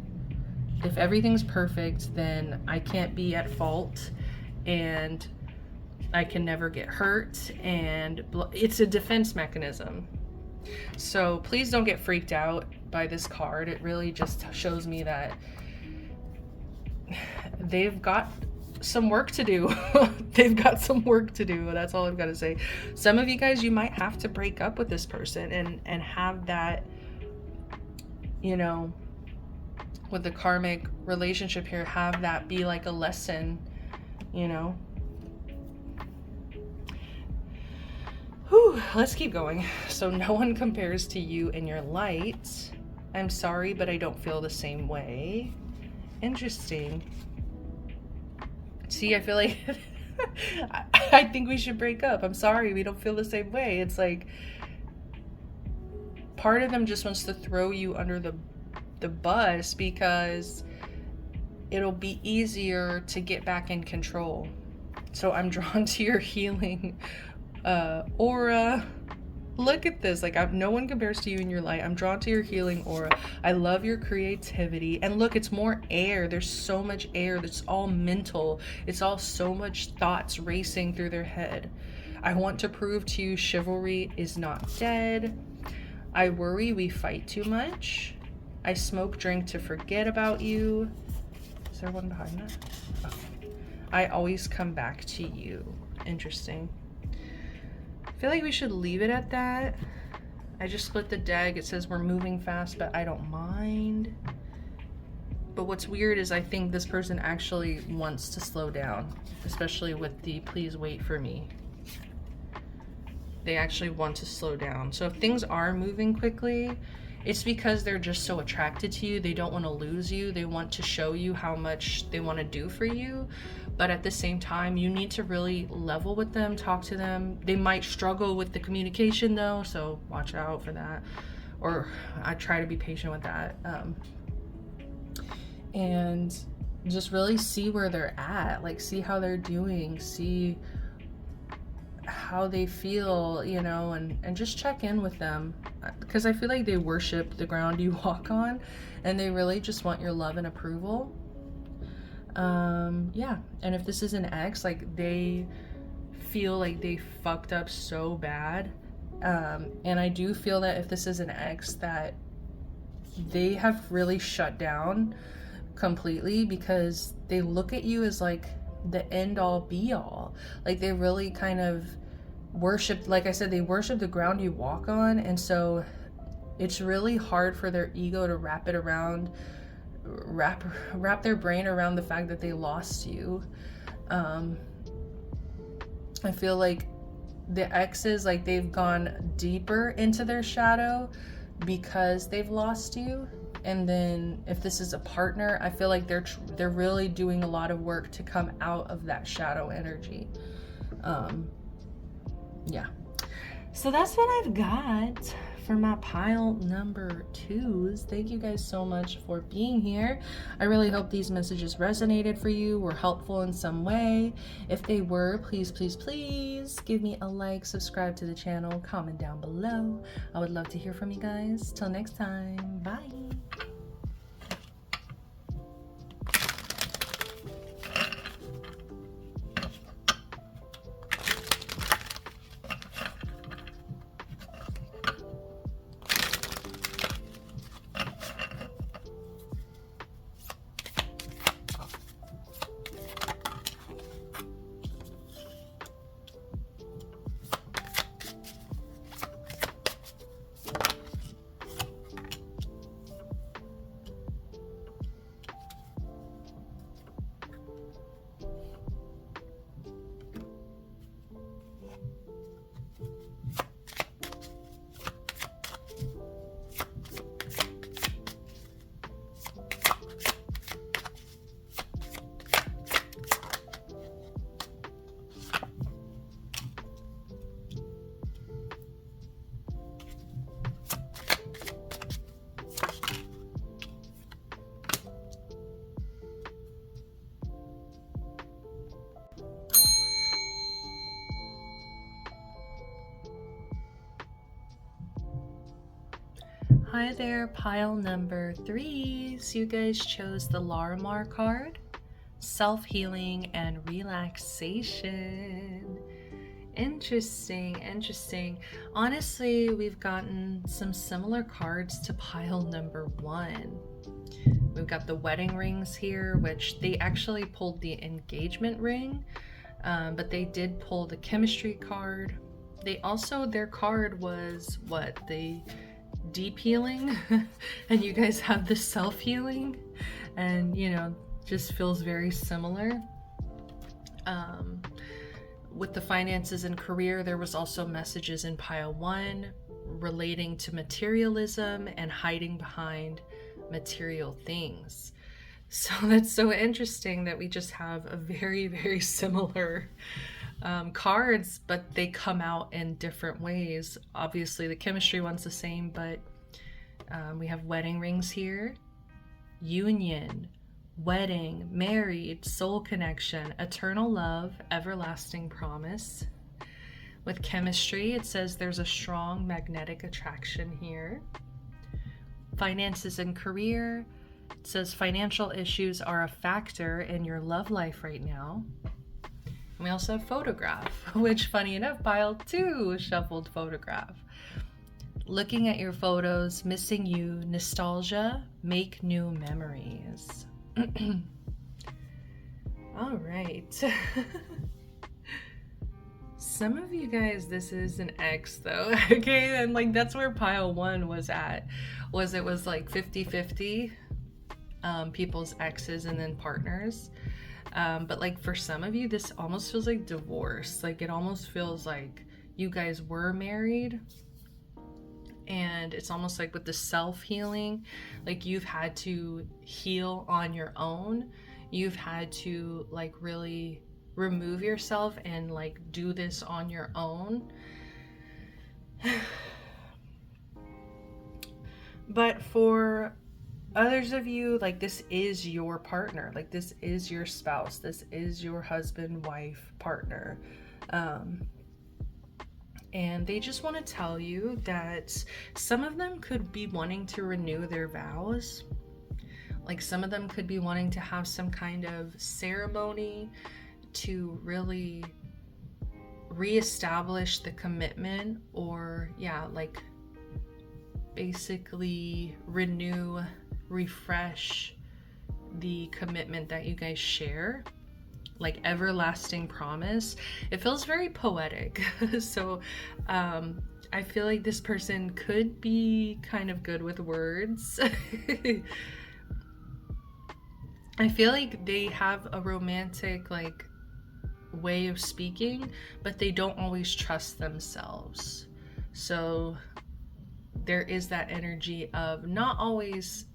If everything's perfect, then I can't be at fault and I can never get hurt, and it's a defense mechanism. So please don't get freaked out by this card. It really just shows me that they've got some work to do. They've got some work to do. That's all I've got to say. Some of you guys, you might have to break up with this person and have that, you know, with the karmic relationship here, have that be like a lesson, you know. Whew, let's keep going. So no one compares to you in your light. I'm sorry, but I don't feel the same way. Interesting. See, I feel like I think we should break up. I'm sorry, we don't feel the same way. It's like part of them just wants to throw you under the bus because it'll be easier to get back in control. So I'm drawn to your healing aura. Look at this. Like, no one compares to you in your light. I'm drawn to your healing aura. I love your creativity. And look, it's more air. There's so much air. That's all mental. It's all so much thoughts racing through their head. I want to prove to you chivalry is not dead. I worry we fight too much. I smoke, drink to forget about you. Is there one behind that? Oh. I always come back to you. Interesting. I feel like we should leave it at that. I just split the deck. It says we're moving fast, but I don't mind. But what's weird is I think this person actually wants to slow down, especially with the please wait for me. They actually want to slow down. So if things are moving quickly, it's because they're just so attracted to you. They don't want to lose you. They want to show you how much they want to do for you. But at the same time, you need to really level with them, talk to them. They might struggle with the communication though, so watch out for that. Or I try to be patient with that. And just really see where they're at, like see how they're doing, see how they feel, you know, and just check in with them. Because I feel like they worship the ground you walk on, and they really just want your love and approval. Yeah, and if this is an ex, like they feel like they fucked up so bad And I do feel that if this is an ex, that they have really shut down completely, because they look at you as like the end all be all. Like they really kind of worship, like I said, they worship the ground you walk on. And so it's really hard for their ego to wrap their brain around the fact that they lost you. I feel like the exes, like they've gone deeper into their shadow because they've lost you. And then if this is a partner, I feel like they're really doing a lot of work to come out of that shadow energy. Yeah. So that's what I've got for my pile number 2s. Thank you guys so much for being here. I really hope these messages resonated for you, were helpful in some way. If they were, please, please, please give me a like, subscribe to the channel, comment down below. I would love to hear from you guys. Till next time, bye. Hi there, pile number 3s. You guys chose the Larimar card, self-healing and relaxation. Interesting. Honestly, we've gotten some similar cards to pile number 1. We've got the wedding rings here, which they actually pulled the engagement ring, but they did pull the chemistry card. They also, their card was what? The deep healing, and you guys have the self-healing, and you know, just feels very similar. With the finances and career, there was also messages in pile 1 relating to materialism and hiding behind material things. So that's so interesting that we just have a very, very similar cards, but they come out in different ways. Obviously the chemistry one's the same, but we have wedding rings here, union, wedding, married, soul connection, eternal love, everlasting promise. With chemistry, it says there's a strong magnetic attraction here. Finances and career, it says financial issues are a factor in your love life right now. And we also have photograph, which funny enough, pile 2 shuffled photograph. Looking at your photos, missing you, nostalgia, make new memories. All right. Some of you guys, this is an ex though, okay? And like that's where pile 1 was at, it was like 50-50, people's exes and then partners. But like for some of you, this almost feels like divorce. Like it almost feels like you guys were married, and it's almost like with the self-healing, like you've had to heal on your own. You've had to like really remove yourself and like do this on your own. But for others of you, like this is your partner, like this is your spouse, this is your husband, wife, partner. And they just want to tell you that some of them could be wanting to renew their vows. Like some of them could be wanting to have some kind of ceremony to really reestablish the commitment, or like basically renew, refresh the commitment that you guys share, like everlasting promise. It feels very poetic. So I feel like this person could be kind of good with words. I feel like they have a romantic like way of speaking, but they don't always trust themselves. So there is that energy of not always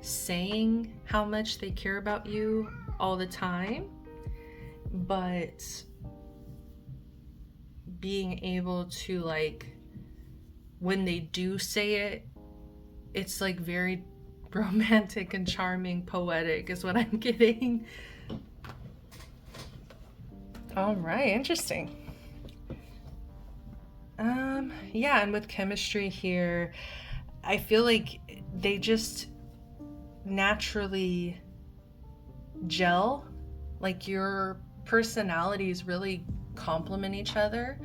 saying how much they care about you all the time, but being able to, like, when they do say it, it's like very romantic and charming, poetic is what I'm getting. All right, interesting. Yeah, and with chemistry here, I feel like they just naturally gel. Like your personalities really complement each other,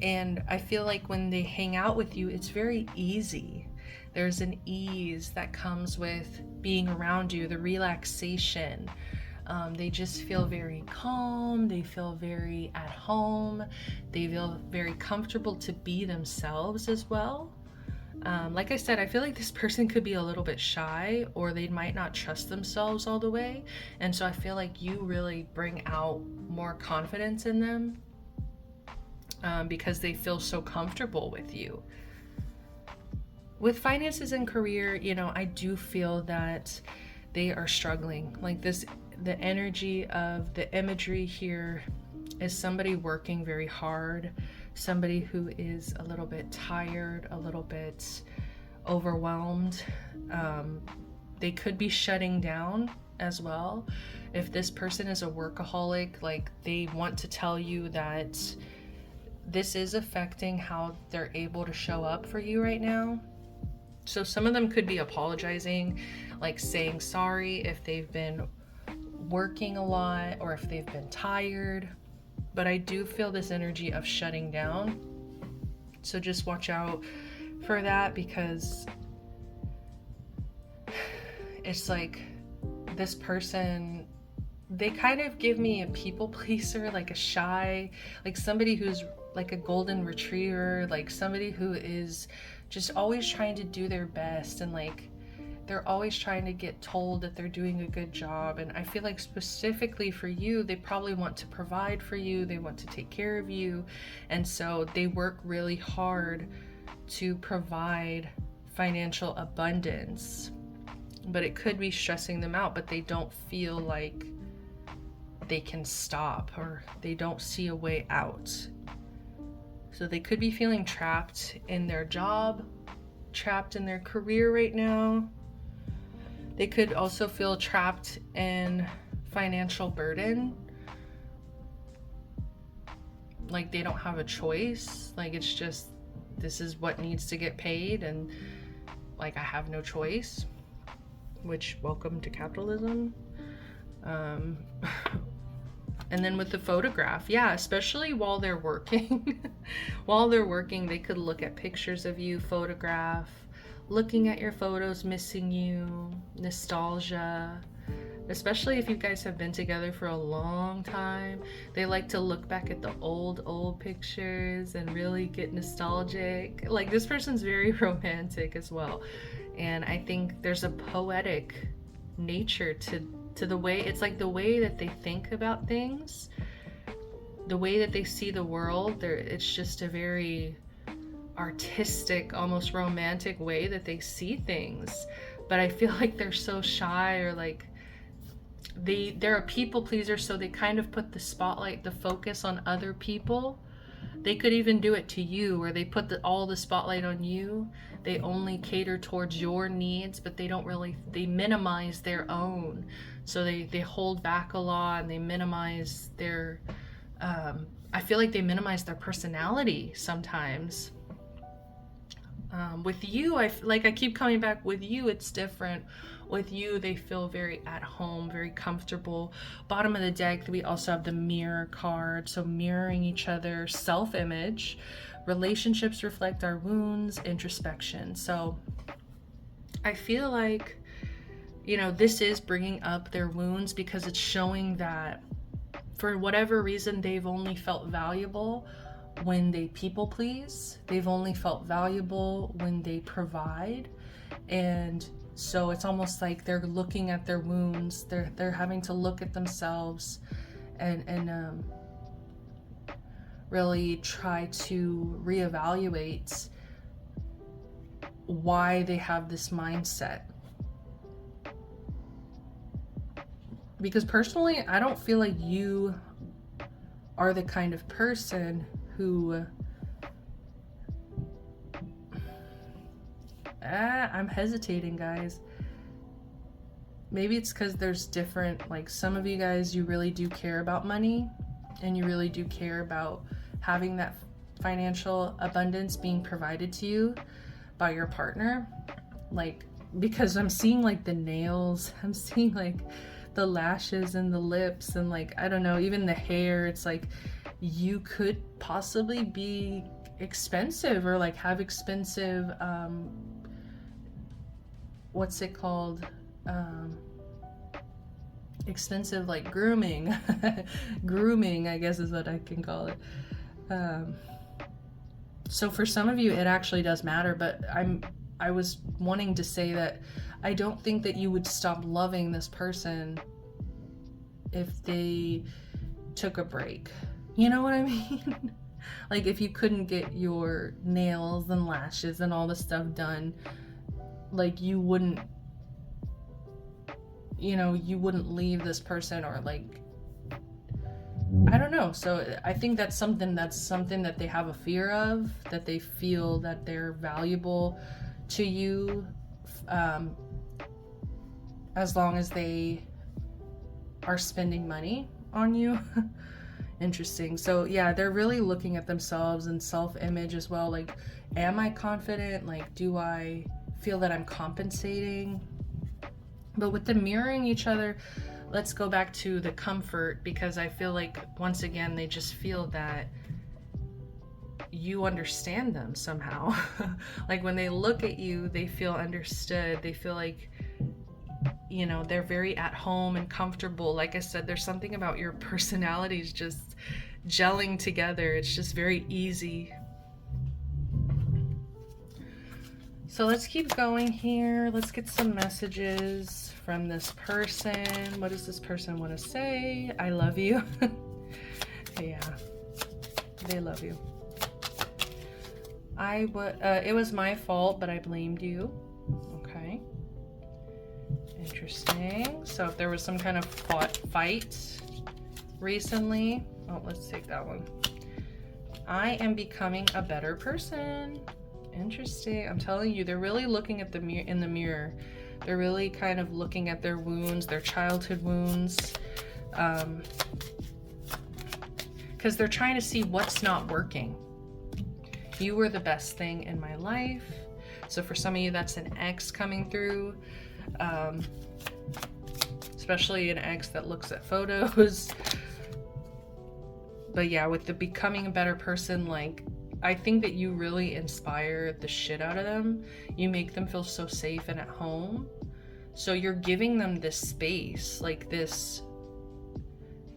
and I feel like when they hang out with you, it's very easy. There's an ease that comes with being around you, the relaxation. They just feel very calm, they feel very at home, they feel very comfortable to be themselves as well. Like I said, I feel like this person could be a little bit shy, or they might not trust themselves all the way, and so I feel like you really bring out more confidence in them because they feel so comfortable with you. With finances and career, I do feel that they are struggling. Like this, the energy of the imagery here is somebody working very hard, somebody who is a little bit tired, a little bit overwhelmed. They could be shutting down as well. If this person is a workaholic, like they want to tell you that this is affecting how they're able to show up for you right now. So some of them could be apologizing, like saying sorry if they've been working a lot or if they've been tired. But I do feel this energy of shutting down. So just watch out for that, because it's like this person, they kind of give me a people pleaser, like a shy, like somebody who's like a golden retriever, like somebody who is just always trying to do their best, and like they're always trying to get told that they're doing a good job. And I feel like specifically for you, they probably want to provide for you, they want to take care of you, and so they work really hard to provide financial abundance. But it could be stressing them out, but they don't feel like they can stop, or they don't see a way out. So they could be feeling trapped in their job, trapped in their career right now. They could also feel trapped in financial burden. Like they don't have a choice. Like it's just, this is what needs to get paid, and like I have no choice. Which, welcome to capitalism. And then with the photograph, yeah, especially while they're working, while they're working, they could look at pictures of you, photograph, looking at your photos, missing you, nostalgia. Especially if you guys have been together for a long time, they like to look back at the old pictures and really get nostalgic. Like this person's very romantic as well. And I think there's a poetic nature to the way, it's like the way that they think about things, the way that they see the world. It's just a very artistic, almost romantic way that they see things. But I feel like they're so shy, or like they're a people pleaser, so they kind of put the spotlight, the focus on other people. They could even do it to you, where they put all the spotlight on you. They only cater towards your needs, but they minimize their own. So they hold back a lot, and they minimize their, I feel like they minimize their personality sometimes. With you, I keep coming back. With you, it's different. With you, they feel very at home, very comfortable. Bottom of the deck, we also have the mirror card. So mirroring each other, self-image. Relationships reflect our wounds, introspection. So I feel like, you know, this is bringing up their wounds because it's showing that for whatever reason, they've only felt valuable when they people please. They've only felt valuable when they provide. And so it's almost like they're looking at their wounds. They're having to look at themselves and really try to reevaluate why they have this mindset. Because personally, I don't feel like you are the kind of person who I'm hesitating, guys. Maybe it's because there's different, like, some of you guys, you really do care about money and you really do care about having that financial abundance being provided to you by your partner. Like, because I'm seeing like the nails, I'm seeing like the lashes and the lips and like, I don't know, even the hair. It's like you could possibly be expensive or like have expensive what's it called, expensive like grooming grooming, I guess is what I can call it. So for some of you it actually does matter, but I was wanting to say that I don't think that you would stop loving this person if they took a break. You know what I mean? Like if you couldn't get your nails and lashes and all the stuff done, like you wouldn't, you know, you wouldn't leave this person, or like, I don't know. So I think that's something that they have a fear of, that they feel that they're valuable to you, as long as they are spending money on you. Interesting. So yeah, they're really looking at themselves and self-image as well. Like, am I confident? Like, do I feel that I'm compensating? But with the mirroring each other, let's go back to the comfort, because I feel like once again they just feel that you understand them somehow. Like when they look at you, they feel understood. They feel like, you know, they're very at home and comfortable. Like I said, there's something about your personalities just gelling together. It's just very easy. So let's keep going here. Let's get some messages from this person. What does this person want to say? I love you. Yeah, they love you. It was my fault, but I blamed you. Okay. Interesting. So if there was some kind of fight recently, oh, let's take that one. I am becoming a better person. Interesting. I'm telling you, they're really looking at in the mirror. They're really kind of looking at their wounds, their childhood wounds, because they're trying to see what's not working. You were the best thing in my life. So for some of you, that's an ex coming through, especially an ex that looks at photos. But yeah, with the becoming a better person, like, I think that you really inspire the shit out of them. You make them feel so safe and at home. So you're giving them this space, like this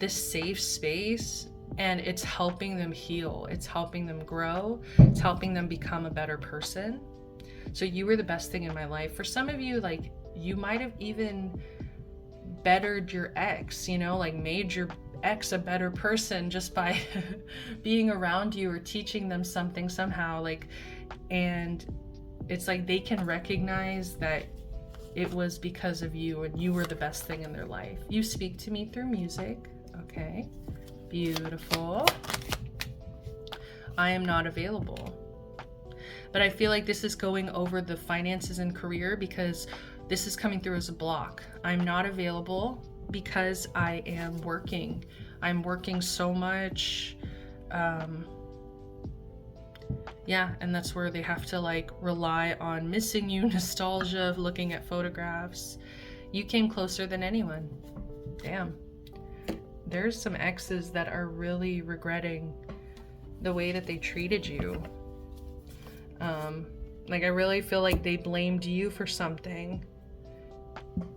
safe space, and it's helping them heal. It's helping them grow. It's helping them become a better person. So you were the best thing in my life. For some of you, like, you might have even bettered your ex, you know, like made your ex a better person just by being around you or teaching them something somehow, like, and it's like they can recognize that it was because of you and you were the best thing in their life. You speak to me through music. Okay, beautiful. I am not available. But I feel like this is going over the finances and career, because this is coming through as a block. I'm not available because I am working. I'm working so much. Yeah, and that's where they have to like rely on missing you, nostalgia of looking at photographs. You came closer than anyone. Damn. There's some exes that are really regretting the way that they treated you. Like I really feel like they blamed you for something.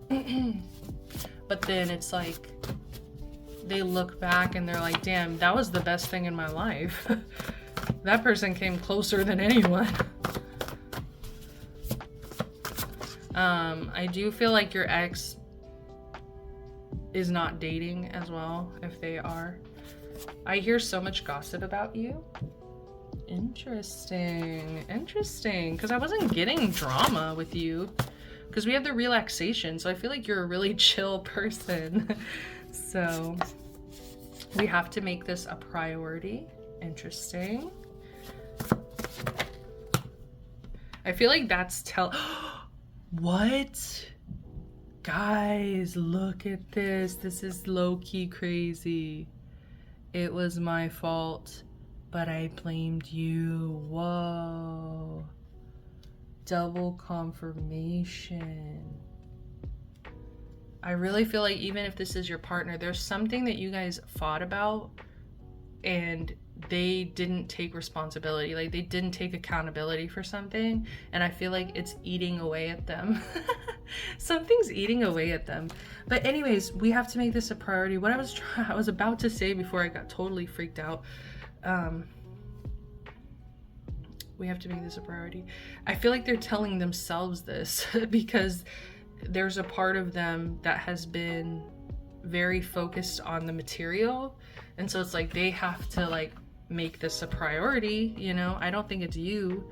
But then it's like they look back and they're like, damn, that was the best thing in my life. That person came closer than anyone. I do feel like your ex is not dating as well, if they are. I hear so much gossip about you. Interesting. Interesting. Because I wasn't getting drama with you. Because we have the relaxation. So I feel like you're a really chill person. So we have to make this a priority. Interesting. I feel like that's What? Guys, look at this. This is low-key crazy. It was my fault, but I blamed you. Whoa. Double confirmation. I really feel like even if this is your partner, there's something that you guys fought about and they didn't take responsibility. Like they didn't take accountability for something, and I feel like it's eating away at them. Something's eating away at them. But anyways, we have to make this a priority. What I was about to say before I got totally freaked out. We have to make this a priority. I feel like they're telling themselves this because there's a part of them that has been very focused on the material, and so it's like they have to like make this a priority, you know? I don't think it's you.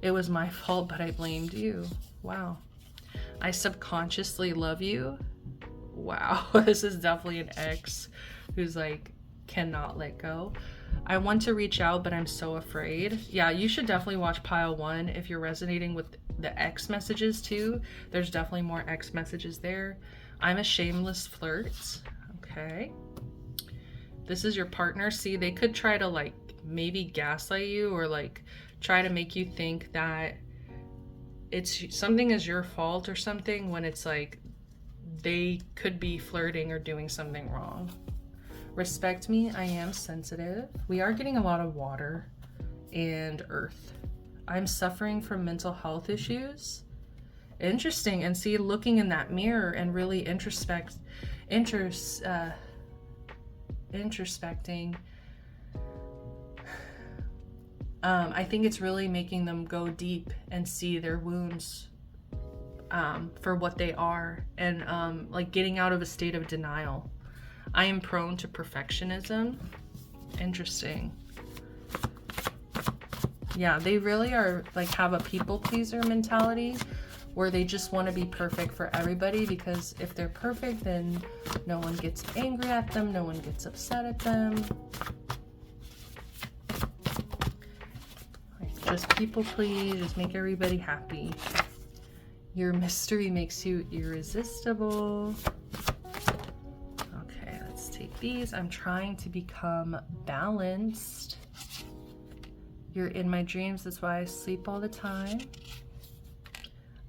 It was my fault, but I blamed you. Wow. I subconsciously love you. Wow. This is definitely an ex who's like cannot let go. I want to reach out, but I'm so afraid. Yeah, you should definitely watch pile 1 if you're resonating with the X messages too. There's definitely more X messages there. I'm a shameless flirt. Okay. This is your partner. See, they could try to like maybe gaslight you or like try to make you think that it's something is your fault or something when it's like they could be flirting or doing something wrong. Respect me. I am sensitive. We are getting a lot of water and earth. I'm suffering from mental health issues. Interesting. And see, looking in that mirror and really introspecting, I think it's really making them go deep and see their wounds for what they are, and like getting out of a state of denial. I am prone to perfectionism. Interesting. Yeah, they really are like have a people pleaser mentality where they just want to be perfect for everybody, because if they're perfect, then no one gets angry at them, no one gets upset at them. Like, just people please, just make everybody happy. Your mystery makes you irresistible. Okay, let's take these. I'm trying to become balanced. You're in my dreams, that's why I sleep all the time.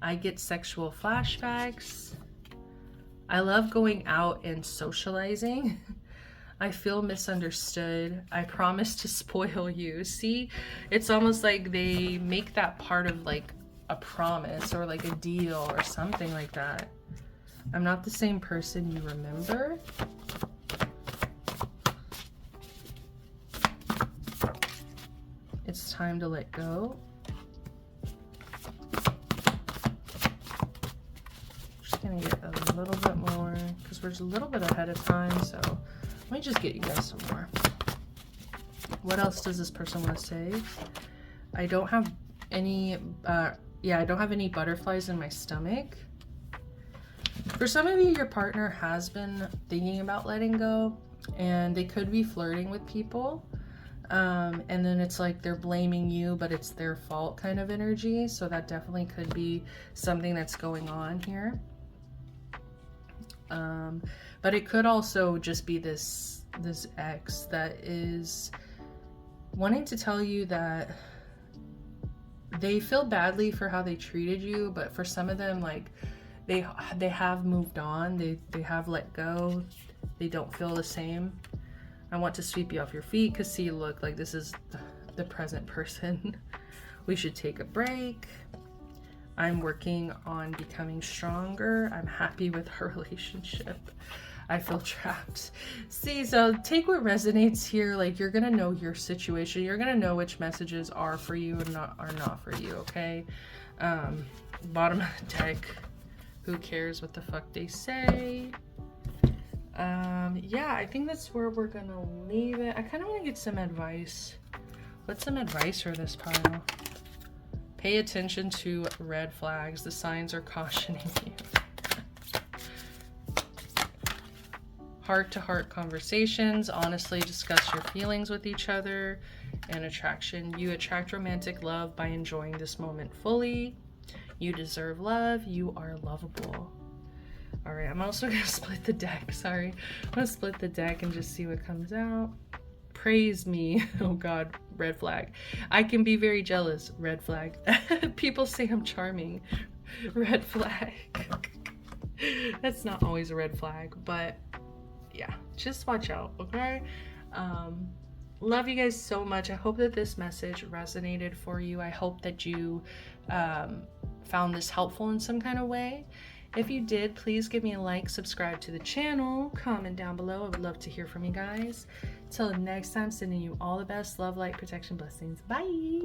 I get sexual flashbacks. I love going out and socializing. I feel misunderstood. I promise to spoil you. See, it's almost like they make that part of like a promise or like a deal or something like that. I'm not the same person you remember. It's time to let go. Just gonna get a little bit more because we're just a little bit ahead of time, so let me just get you guys some more. What else does this person want to say? I don't have any I don't have any butterflies in my stomach. For some of you, your partner has been thinking about letting go, and they could be flirting with people. And then it's like they're blaming you, but it's their fault kind of energy. So that definitely could be something that's going on here. But it could also just be this ex that is wanting to tell you that they feel badly for how they treated you, but for some of them, like, they have moved on. They have let go. They don't feel the same. I want to sweep you off your feet because, see, look, like, this is the present person. We should take a break. I'm working on becoming stronger. I'm happy with our relationship. I feel trapped. See, so take what resonates here. Like, you're gonna know your situation. You're gonna know which messages are for you and are not for you, okay? Bottom of the deck, who cares what the fuck they say? Yeah, I think that's where we're gonna leave it. I kind of want to get some advice. What's some advice for this pile? Pay attention to red flags. The signs are cautioning you. Heart-to-heart conversations. Honestly discuss your feelings with each other. And attraction. You attract romantic love by enjoying this moment fully. You deserve love. You are lovable. All right, I'm also gonna split the deck. Sorry, I'm gonna split the deck and just see what comes out. Praise me. Oh God, red flag. I can be very jealous. Red flag. People say I'm charming. Red flag. That's not always a red flag, but yeah, just watch out, okay? Love you guys so much. I hope that this message resonated for you. I hope that you found this helpful in some kind of way. If you did, please give me a like, subscribe to the channel, comment down below. I would love to hear from you guys. Till next time, sending you all the best love, light, protection, blessings. Bye.